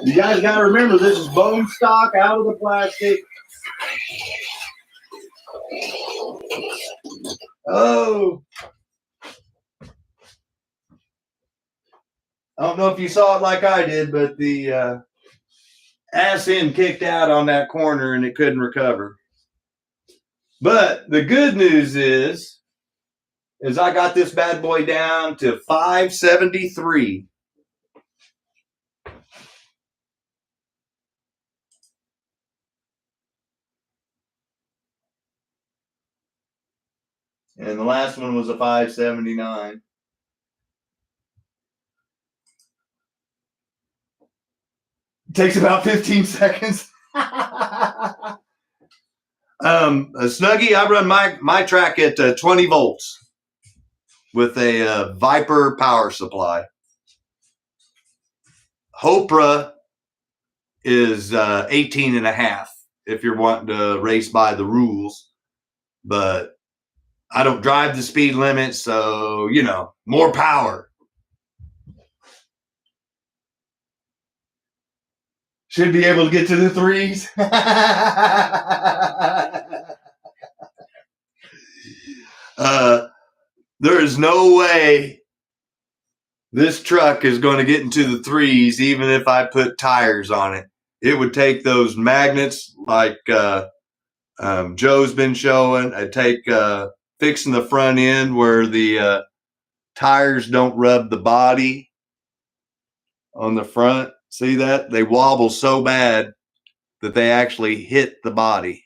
You guys got to remember, this is bone stock out of the plastic. Oh, I don't know if you saw it like I did, but the ass end kicked out on that corner and it couldn't recover. But the good news is I got this bad boy down to 573. And the last one was a 579. It takes about 15 seconds. A Snuggie, I run my track at 20 volts with a Viper power supply. Hopra is 18 and a half if you're wanting to race by the rules. But I don't drive the speed limit, so, you know, more power. Should be able to get to the threes. There is no way this truck is going to get into the threes, even if I put tires on it. It would take those magnets like Joe's been showing. I'd take fixing the front end where the tires don't rub the body on the front. See that? They wobble so bad that they actually hit the body.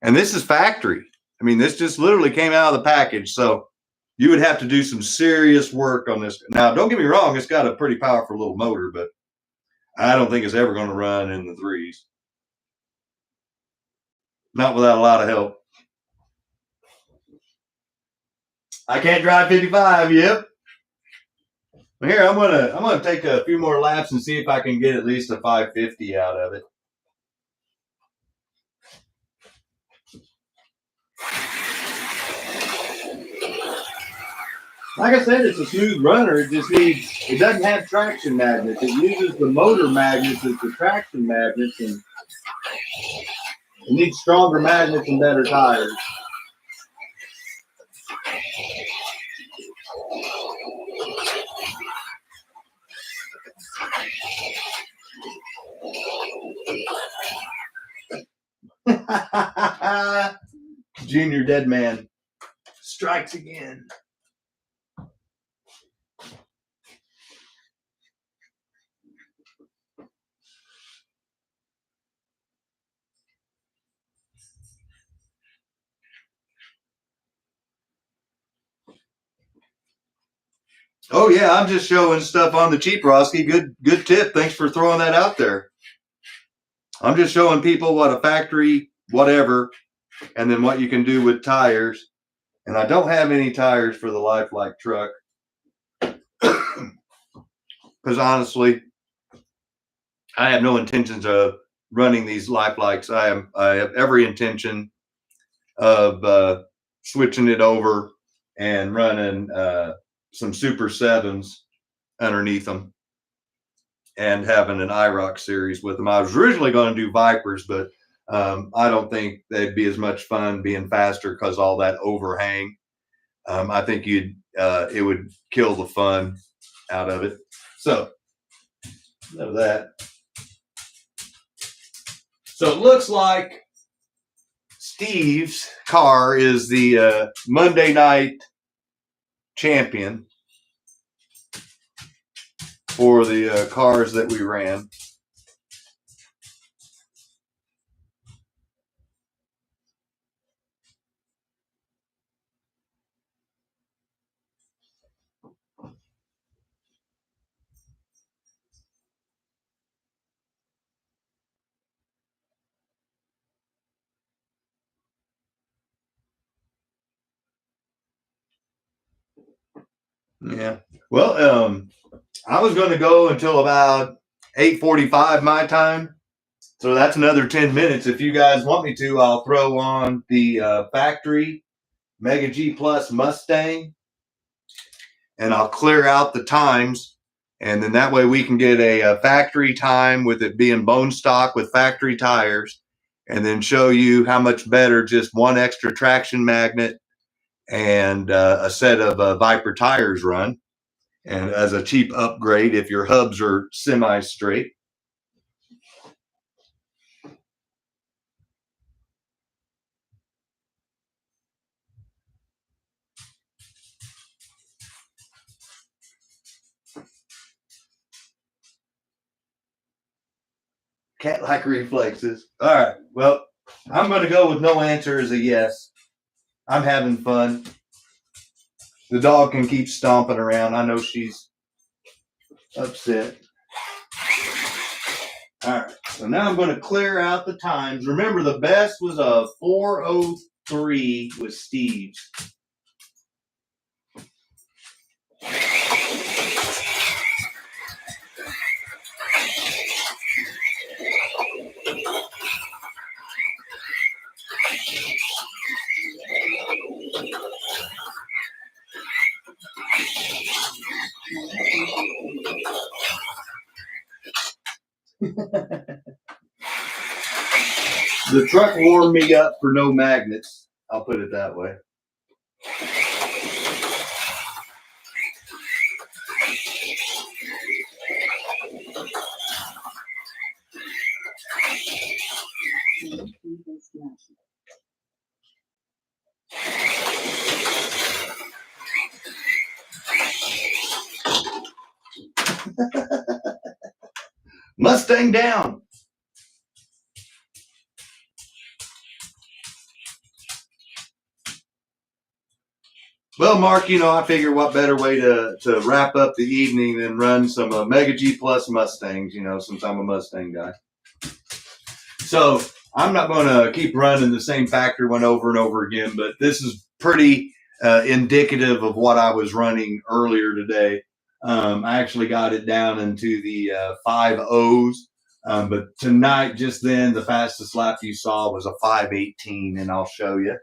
And this is factory. I mean, this just literally came out of the package. So you would have to do some serious work on this. Now, don't get me wrong. It's got a pretty powerful little motor, but I don't think it's ever going to run in the threes. Not without a lot of help. I can't drive 55. Yep. Here, I'm gonna take a few more laps and see if I can get at least a 550 out of it. Like I said, it's a smooth runner. It doesn't have traction magnets. It uses the motor magnets as the traction magnets, and it needs stronger magnets and better tires. Junior Dead Man strikes again. Oh yeah, I'm just showing stuff on the cheap, Roski. Good tip. Thanks for throwing that out there. I'm just showing people what a factory, whatever, and then what you can do with tires. And I don't have any tires for the Lifelike truck. Because honestly, I have no intentions of running these Lifelikes. I have every intention of switching it over and running some Super 7s underneath them and having an IROC series with them. I was originally going to do Vipers, but I don't think they'd be as much fun being faster because all that overhang. I think it would kill the fun out of it. So, none of that. So it looks like Steve's car is the Monday night champion for the cars that we ran. Yeah. Well, I was going to go until about 8:45 my time. So that's another 10 minutes. If you guys want me to, I'll throw on the factory Mega G Plus Mustang and I'll clear out the times. And then that way we can get a factory time with it being bone stock with factory tires, and then show you how much better just one extra traction magnet and a set of Viper tires run. And as a cheap upgrade, if your hubs are semi-straight, cat-like reflexes. All right. Well, I'm going to go with no answer as a yes. I'm having fun. The dog can keep stomping around. I know she's upset. All right. So now I'm going to clear out the times. Remember, the best was a 4:03 with Steve's. The truck warmed me up for no magnets. I'll put it that way. Mustang down. Well, Mark, you know, I figure what better way to wrap up the evening than run some Mega G Plus Mustangs, you know, since I'm a Mustang guy. So I'm not going to keep running the same factory one over and over again, but this is pretty indicative of what I was running earlier today. I actually got it down into the 5.0s, but tonight, just then, the fastest lap you saw was a 5:18, and I'll show you.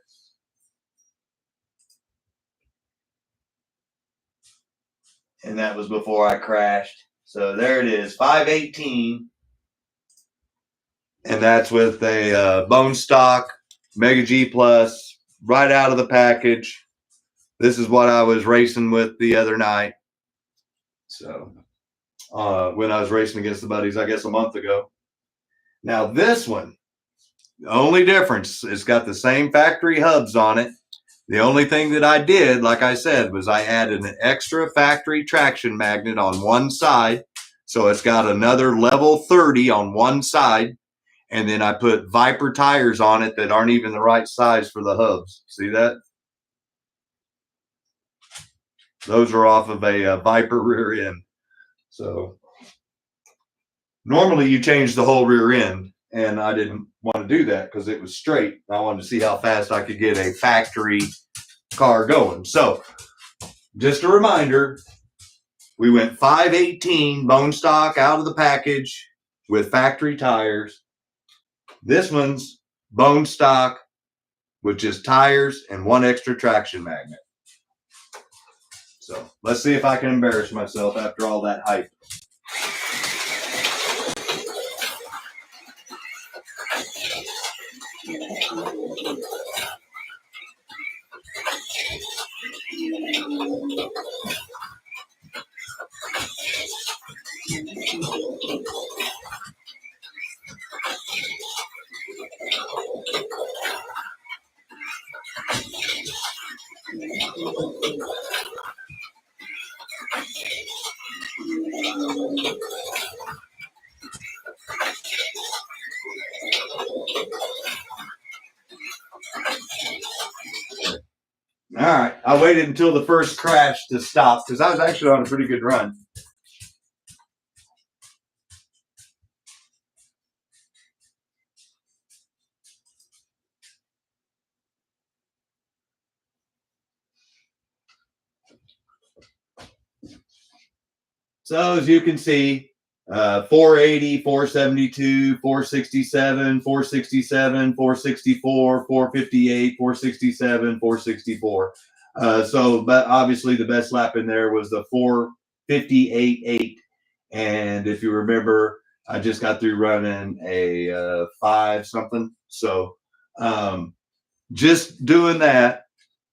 And that was before I crashed. So there it is, 5:18. And that's with a bone stock Mega G Plus right out of the package. This is what I was racing with the other night. So when I was racing against the buddies, I guess a month ago. Now this one, the only difference, it's got the same factory hubs on it. The only thing that I did, like I said, was I added an extra factory traction magnet on one side. So it's got another level 30 on one side. And then I put Viper tires on it that aren't even the right size for the hubs. See that? Those are off of a Viper rear end. So normally you change the whole rear end. And I didn't want to do that because it was straight. I wanted to see how fast I could get a factory car going. So just a reminder, we went 5:18 bone stock out of the package with factory tires. This one's bone stock with just tires and one extra traction magnet. So let's see if I can embarrass myself after all that hype. All right, I waited until the first crash to stop because I was actually on a pretty good run. So as you can see, 480, 472, 467, 467, 464, 458, 467, 464. But obviously the best lap in there was the 458.8. And if you remember, I just got through running a 5 something. So just doing that,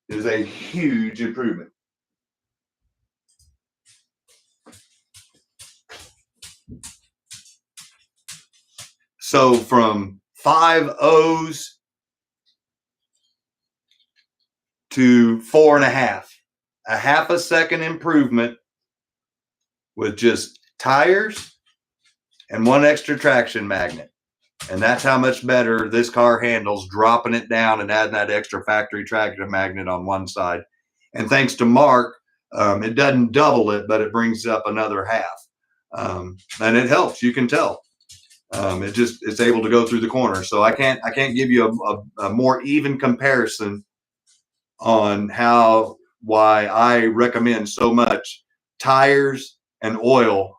is a huge improvement. So from 5 O's to 4.5, a half a second improvement with just tires and one extra traction magnet. And that's how much better this car handles dropping it down and adding that extra factory traction magnet on one side. And thanks to Mark, it doesn't double it, but it brings up another half. And it helps, you can tell. It's able to go through the corner. So I can't give you a more even comparison on why I recommend so much tires and oil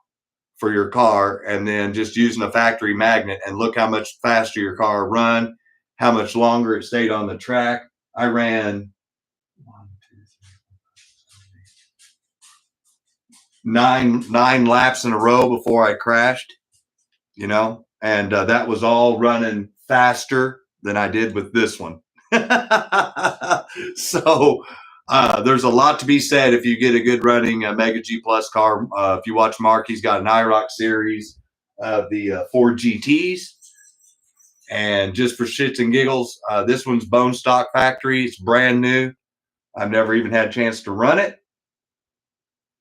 for your car, and then just using a factory magnet, and look how much faster your car run, how much longer it stayed on the track. I ran 9 laps in a row before I crashed, you know, and that was all running faster than I did with this one. So there's a lot to be said if you get a good running Mega G Plus car. If you watch Mark, he's got an IROC series of the Ford GTs. And just for shits and giggles, this one's bone stock factory. It's brand new. I've never even had a chance to run it.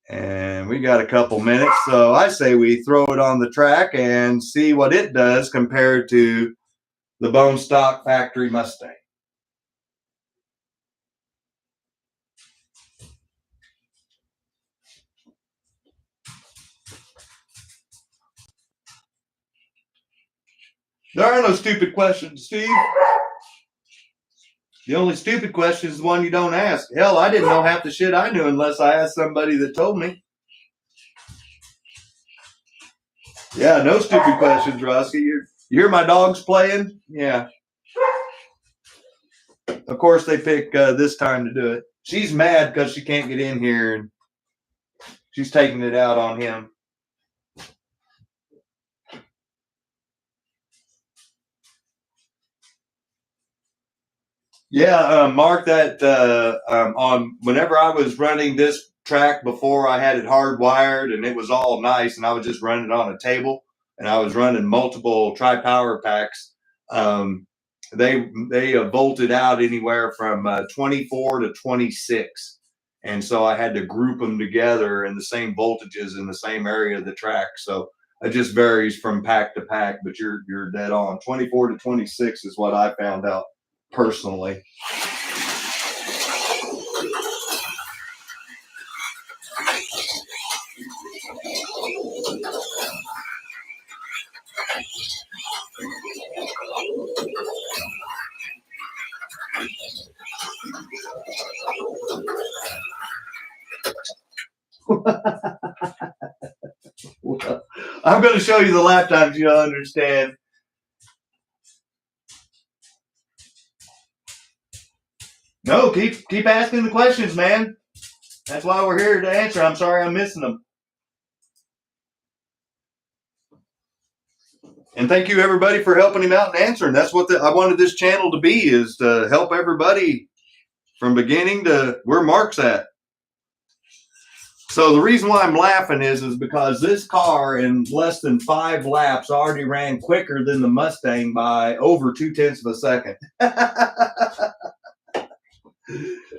And we got a couple minutes. So I say we throw it on the track and see what it does compared to the bone stock factory Mustang. There are no stupid questions, Steve. The only stupid question is the one you don't ask. Hell, I didn't know half the shit I knew unless I asked somebody that told me. Yeah, no stupid questions, Rusky. You hear my dogs playing? Yeah. Of course, they pick this time to do it. She's mad because she can't get in here, and she's taking it out on him. Yeah, Mark, that on whenever I was running this track before, I had it hardwired and it was all nice, and I was just running it on a table, and I was running multiple tri-power packs. They volted out anywhere from 24 to 26, and so I had to group them together in the same voltages in the same area of the track. So it just varies from pack to pack, but you're dead on. 24 to 26 is what I found out personally. Well, I'm going to show you the lap times, you'll understand. No, keep asking the questions, man. That's why we're here to answer. I'm sorry I'm missing them. And thank you, everybody, for helping him out and answering. That's what I wanted this channel to be, is to help everybody from beginning to where Mark's at. So the reason why I'm laughing is because this car in less than 5 laps already ran quicker than the Mustang by over 0.2 of a second.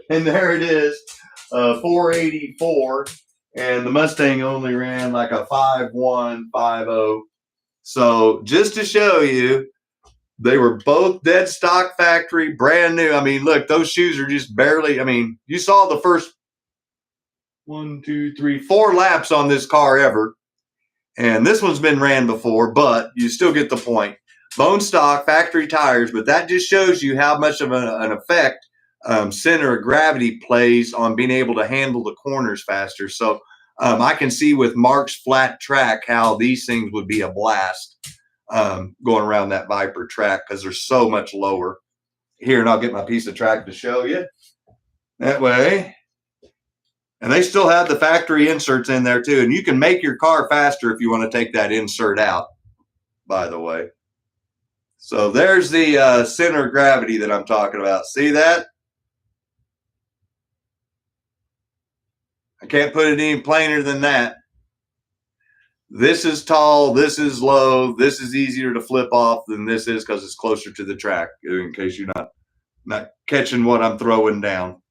And there it is, 484, and the Mustang only ran like a 5.150. So just to show you, they were both dead stock factory, brand new. I mean, look, those shoes are just barely, I mean, you saw the first 1, 2, 3, 4 laps on this car ever. And this one's been ran before, but you still get the point. Bone stock, factory tires, but that just shows you how much of an effect center of gravity plays on being able to handle the corners faster. So I can see with Mark's flat track how these things would be a blast going around that Viper track, because they're so much lower. Here, and I'll get my piece of track to show you. That way. And they still have the factory inserts in there too. And you can make your car faster if you want to take that insert out, by the way. So there's the center of gravity that I'm talking about. See that? I can't put it any plainer than that. This is tall, this is low, this is easier to flip off than this is because it's closer to the track, in case you're not catching what I'm throwing down.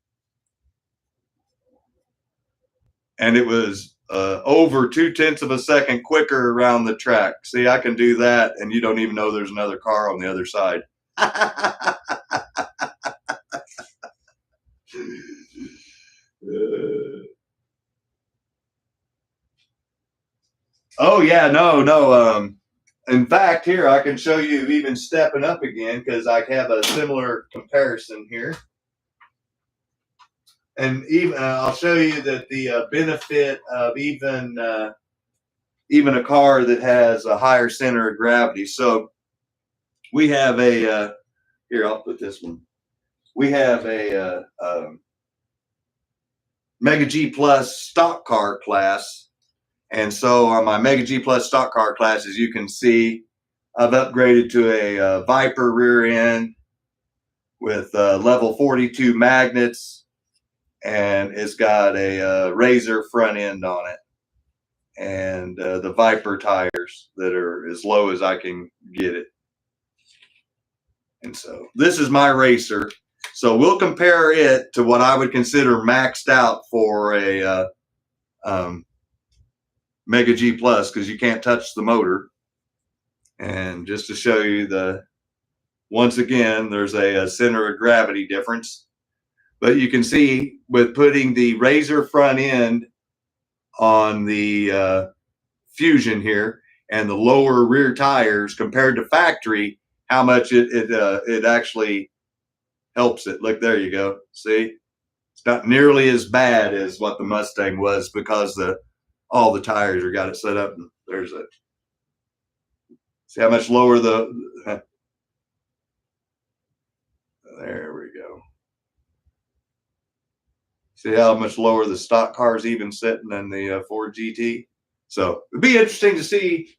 And it was over 0.2 of a second quicker around the track. See, I can do that, and you don't even know there's another car on the other side. Oh yeah, no. In fact, here I can show you even stepping up again because I have a similar comparison here, and even I'll show you that the benefit of even a car that has a higher center of gravity. So we have a here. I'll put this one. We have a Mega G Plus stock car class. And so on my Mega G Plus stock car class, as you can see, I've upgraded to a Viper rear end with level 42 magnets, and it's got a Razor front end on it, and the Viper tires that are as low as I can get it. And so this is my racer. So we'll compare it to what I would consider maxed out for a Mega G Plus, because you can't touch the motor. And just to show you once again, there's a center of gravity difference. But you can see with putting the Razor front end on the Fusion here and the lower rear tires compared to factory, how much it actually helps it. Look, there you go. See, it's not nearly as bad as what the Mustang was because all the tires are got it set up. And there's a see how much lower there we go. See how much lower the stock car is even sitting than the Ford GT. So it'd be interesting to see.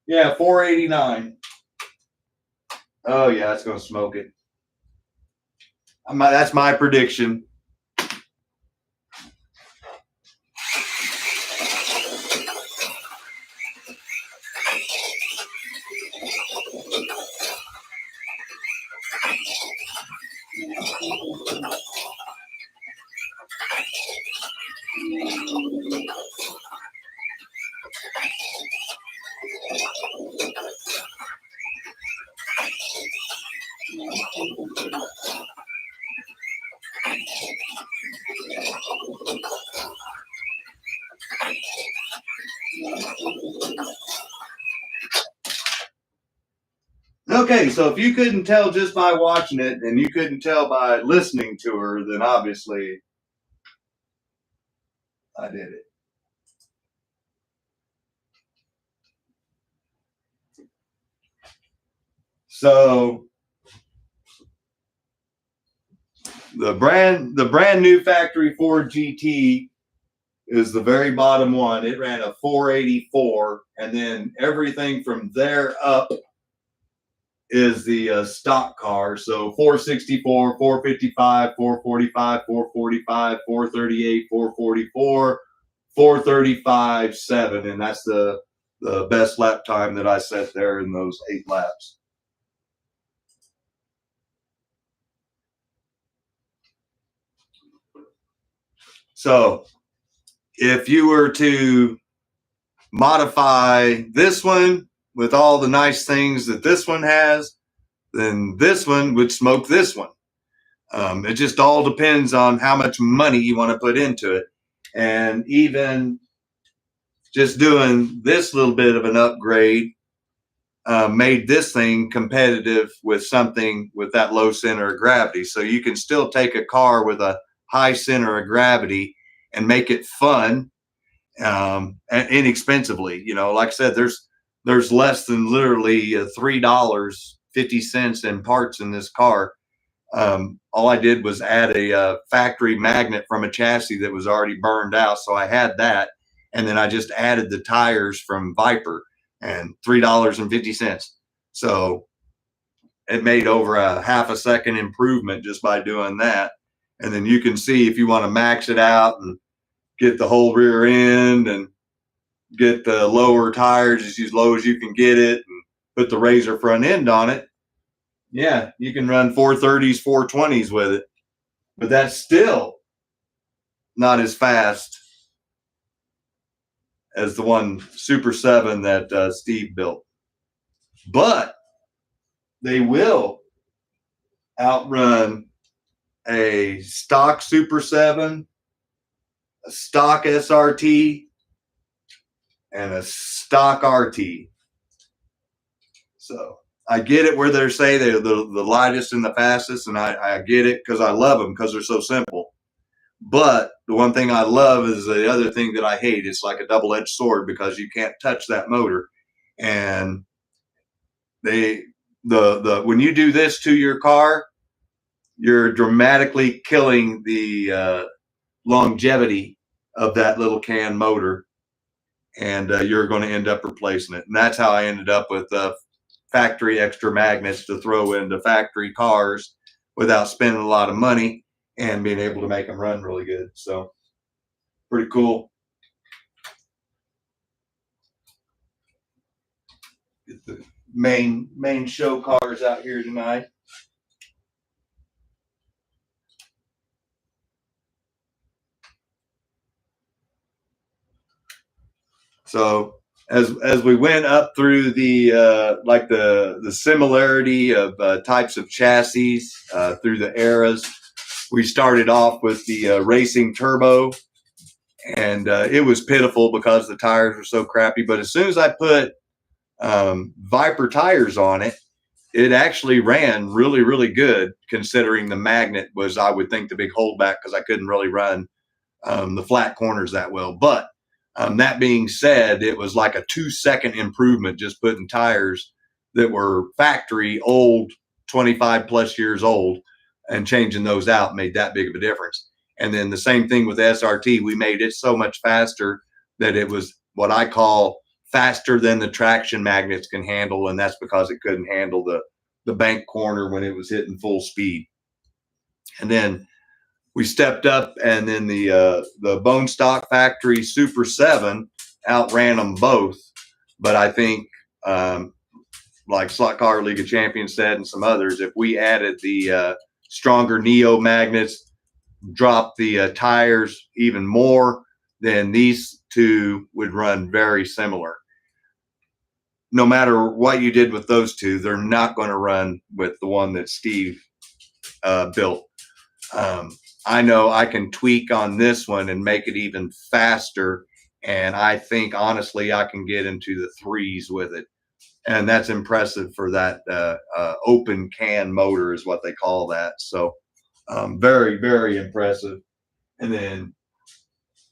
Yeah, 489. Oh yeah, it's gonna smoke it. That's my prediction. Okay, so if you couldn't tell just by watching it, and you couldn't tell by listening to her, then obviously I did it. So the brand new factory Ford GT is the very bottom one. It ran a 484, and then everything from there up is the stock car. So 464, 455, 445, 445, 438, 444, 435, 7, and that's the best lap time that I set there in those 8 laps. So if you were to modify this one with all the nice things that this one has, then this one would smoke this one. It just all depends on how much money you want to put into it. And even just doing this little bit of an upgrade made this thing competitive with something with that low center of gravity. So you can still take a car with a high center of gravity and make it fun and inexpensively. You know, like I said, there's less than literally $3.50 in parts in this car. All I did was add a factory magnet from a chassis that was already burned out. So I had that. And then I just added the tires from Viper and $3.50. So it made over a half a second improvement just by doing that. And then you can see if you want to max it out and get the whole rear end and get the lower tires as low as you can get it and put the razor front end on it, yeah, you can run 430s, 420s with it. But that's still not as fast as the one Super 7 that Steve built. But they will outrun a stock Super 7, a stock SRT, and a stock RT. So I get it where they say they're the lightest and the fastest, and I get it because I love them because they're so simple. But the one thing I love is the other thing that I hate. It's like a double-edged sword because you can't touch that motor. And when you do this to your car, you're dramatically killing the longevity of that little can motor, and you're going to end up replacing it. And that's how I ended up with factory extra magnets to throw into factory cars without spending a lot of money and being able to make them run really good. So pretty cool. Get the main show cars out here tonight. So as we went up through the like the similarity of types of chassis through the eras, we started off with the racing turbo, and it was pitiful because the tires were so crappy. But as soon as I put Viper tires on it, it actually ran really, really good, considering the magnet was, I would think, the big holdback because I couldn't really run the flat corners that well. But that being said, it was like a 2-second improvement just putting tires that were factory old, 25 plus years old, and changing those out made that big of a difference. And then the same thing with SRT. We made it so much faster that it was what I call faster than the traction magnets can handle, and that's because it couldn't handle the bank corner when it was hitting full speed. And then we stepped up, and then the bone stock factory Super 7 outran them both. But I think, like SLOTCAR League of Champions said, and some others, if we added the stronger Neo magnets, dropped the tires even more, then these two would run very similar. No matter what you did with those two, they're not going to run with the one that Steve built. I know I can tweak on this one and make it even faster. And I think, honestly, I can get into the 3s with it. And that's impressive for that open can motor is what they call that. So very, very impressive. And then,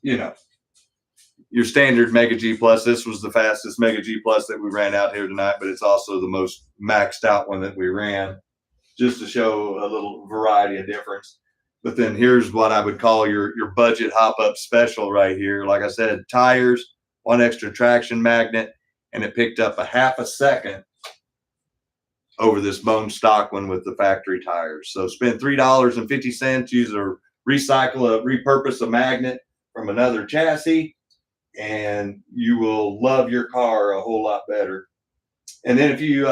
you know, your standard Mega G Plus, this was the fastest Mega G Plus that we ran out here tonight, but it's also the most maxed out one that we ran, just to show a little variety of difference. But then here's what I would call your budget hop-up special right here. Like I said, tires, 1 extra traction magnet, and it picked up a half a second over this bone stock one with the factory tires. So spend $3.50, use repurpose a magnet from another chassis, and you will love your car a whole lot better. And then if you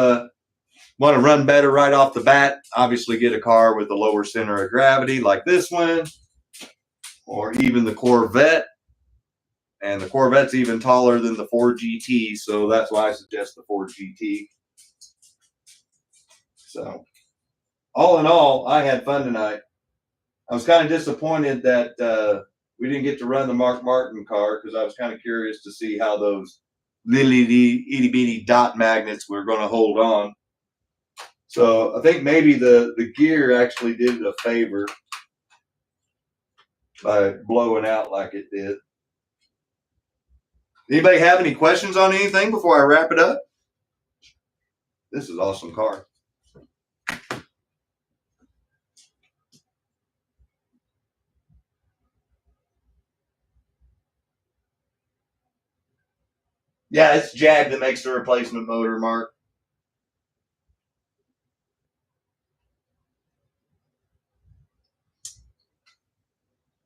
want to run better right off the bat, obviously get a car with a lower center of gravity like this one, or even the Corvette. And the Corvette's even taller than the Ford GT, so that's why I suggest the Ford GT. So all in all, I had fun tonight. I was kind of disappointed that we didn't get to run the Mark Martin car, because I was kind of curious to see how those little itty bitty dot magnets were going to hold on. So I think maybe the gear actually did it a favor by blowing out like it did. Anybody have any questions on anything before I wrap it up? This is an awesome car. Yeah, it's Jag that makes the replacement motor, Mark.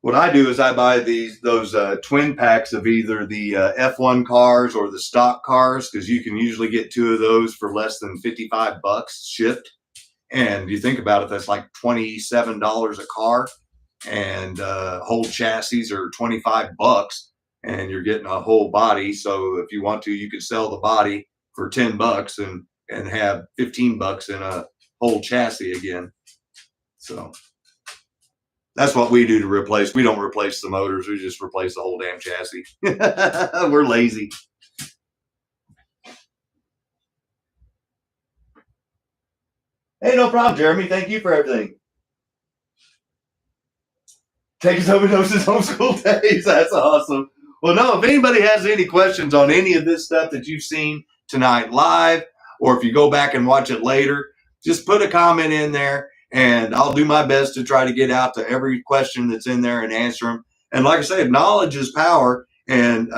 what I do is I buy those twin packs of either the F1 cars or the stock cars, because you can usually get 2 of those for less than $55 shipped. And you think about it, that's like $27 a car, and whole chassis are $25, and you're getting a whole body. So if you want to, you could sell the body for $10 and have $15 in a whole chassis again. So that's what we do to replace. We don't replace the motors. We just replace the whole damn chassis. We're lazy. Hey, no problem, Jeremy. Thank you for everything. Taking somebody else's homeschool days. That's awesome. Well, no, if anybody has any questions on any of this stuff that you've seen tonight live, or if you go back and watch it later, just put a comment in there, and I'll do my best to try to get out to every question that's in there and answer them. And like I said, knowledge is power, and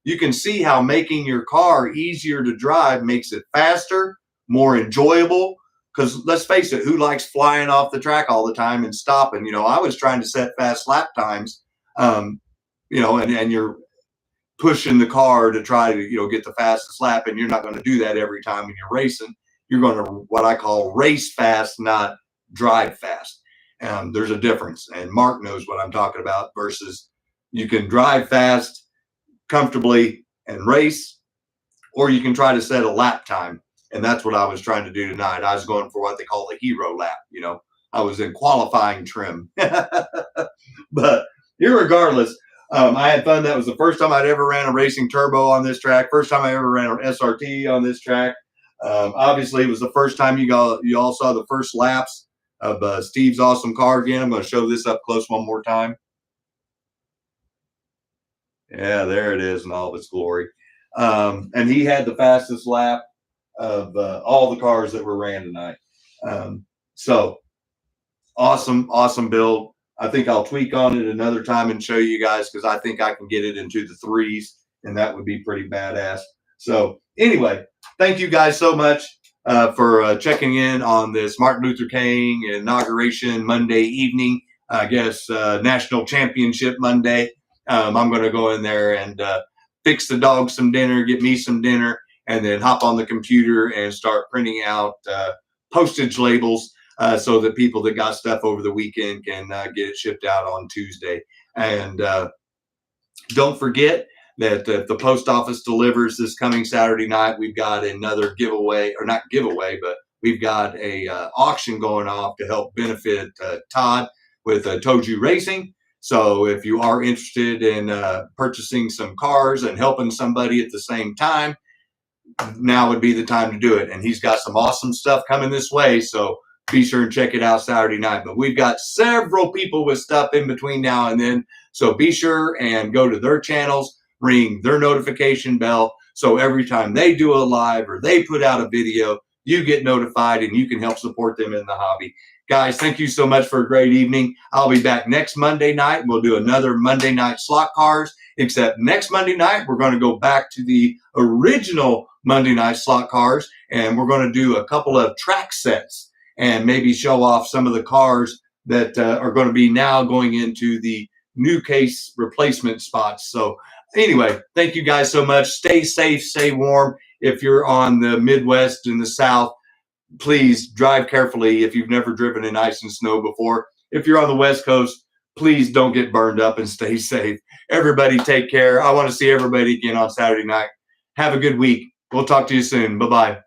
you can see how making your car easier to drive makes it faster, more enjoyable. Because let's face it, who likes flying off the track all the time and stopping? You know, I was trying to set fast lap times, you know, and you're pushing the car to try to, you know, get the fastest lap, and you're not going to do that every time when you're racing. You're going to what I call race fast, not drive fast. There's a difference, and Mark knows what I'm talking about, versus you can drive fast comfortably and race, or you can try to set a lap time. And that's what I was trying to do tonight. I was going for what they call the hero lap. You know, I was in qualifying trim. But irregardless, I had fun. That was the first time I'd ever ran a racing turbo on this track. First time I ever ran an SRT on this track. Obviously, it was the first time you all saw the first laps of Steve's awesome car again. I'm going to show this up close one more time. Yeah, there it is in all of its glory. And he had the fastest lap of all the cars that were ran tonight. So awesome build. I think I'll tweak on it another time and show you guys, because I think I can get it into the 3s, and that would be pretty badass. So anyway, thank you guys so much for checking in on this Martin Luther King inauguration Monday evening. I guess National Championship Monday. I'm going to go in there and fix the dog some dinner, get me some dinner, and then hop on the computer and start printing out postage labels so that people that got stuff over the weekend can get it shipped out on Tuesday. And don't forget that if the post office delivers this coming Saturday night, we've got another giveaway, or not giveaway, but we've got a auction going off to help benefit Todd with Toju Racing. So if you are interested in purchasing some cars and helping somebody at the same time, now would be the time to do it. And he's got some awesome stuff coming this way, so be sure and check it out Saturday night. But we've got several people with stuff in between now and then, so be sure and go to their channels, ring their notification bell, so every time they do a live or they put out a video, you get notified and you can help support them in the hobby. Guys, thank you so much for a great evening. I'll be back next Monday night. We'll do another Monday night slot cars, except next Monday night, we're going to go back to the original Monday night slot cars, and we're going to do a couple of track sets and maybe show off some of the cars that are going to be now going into the new case replacement spots. So anyway, thank you guys so much. Stay safe, stay warm. If you're on the Midwest and the South, please drive carefully if you've never driven in ice and snow before. If you're on the West Coast, please don't get burned up and stay safe. Everybody take care. I want to see everybody again on Saturday night. Have a good week. We'll talk to you soon. Bye-bye.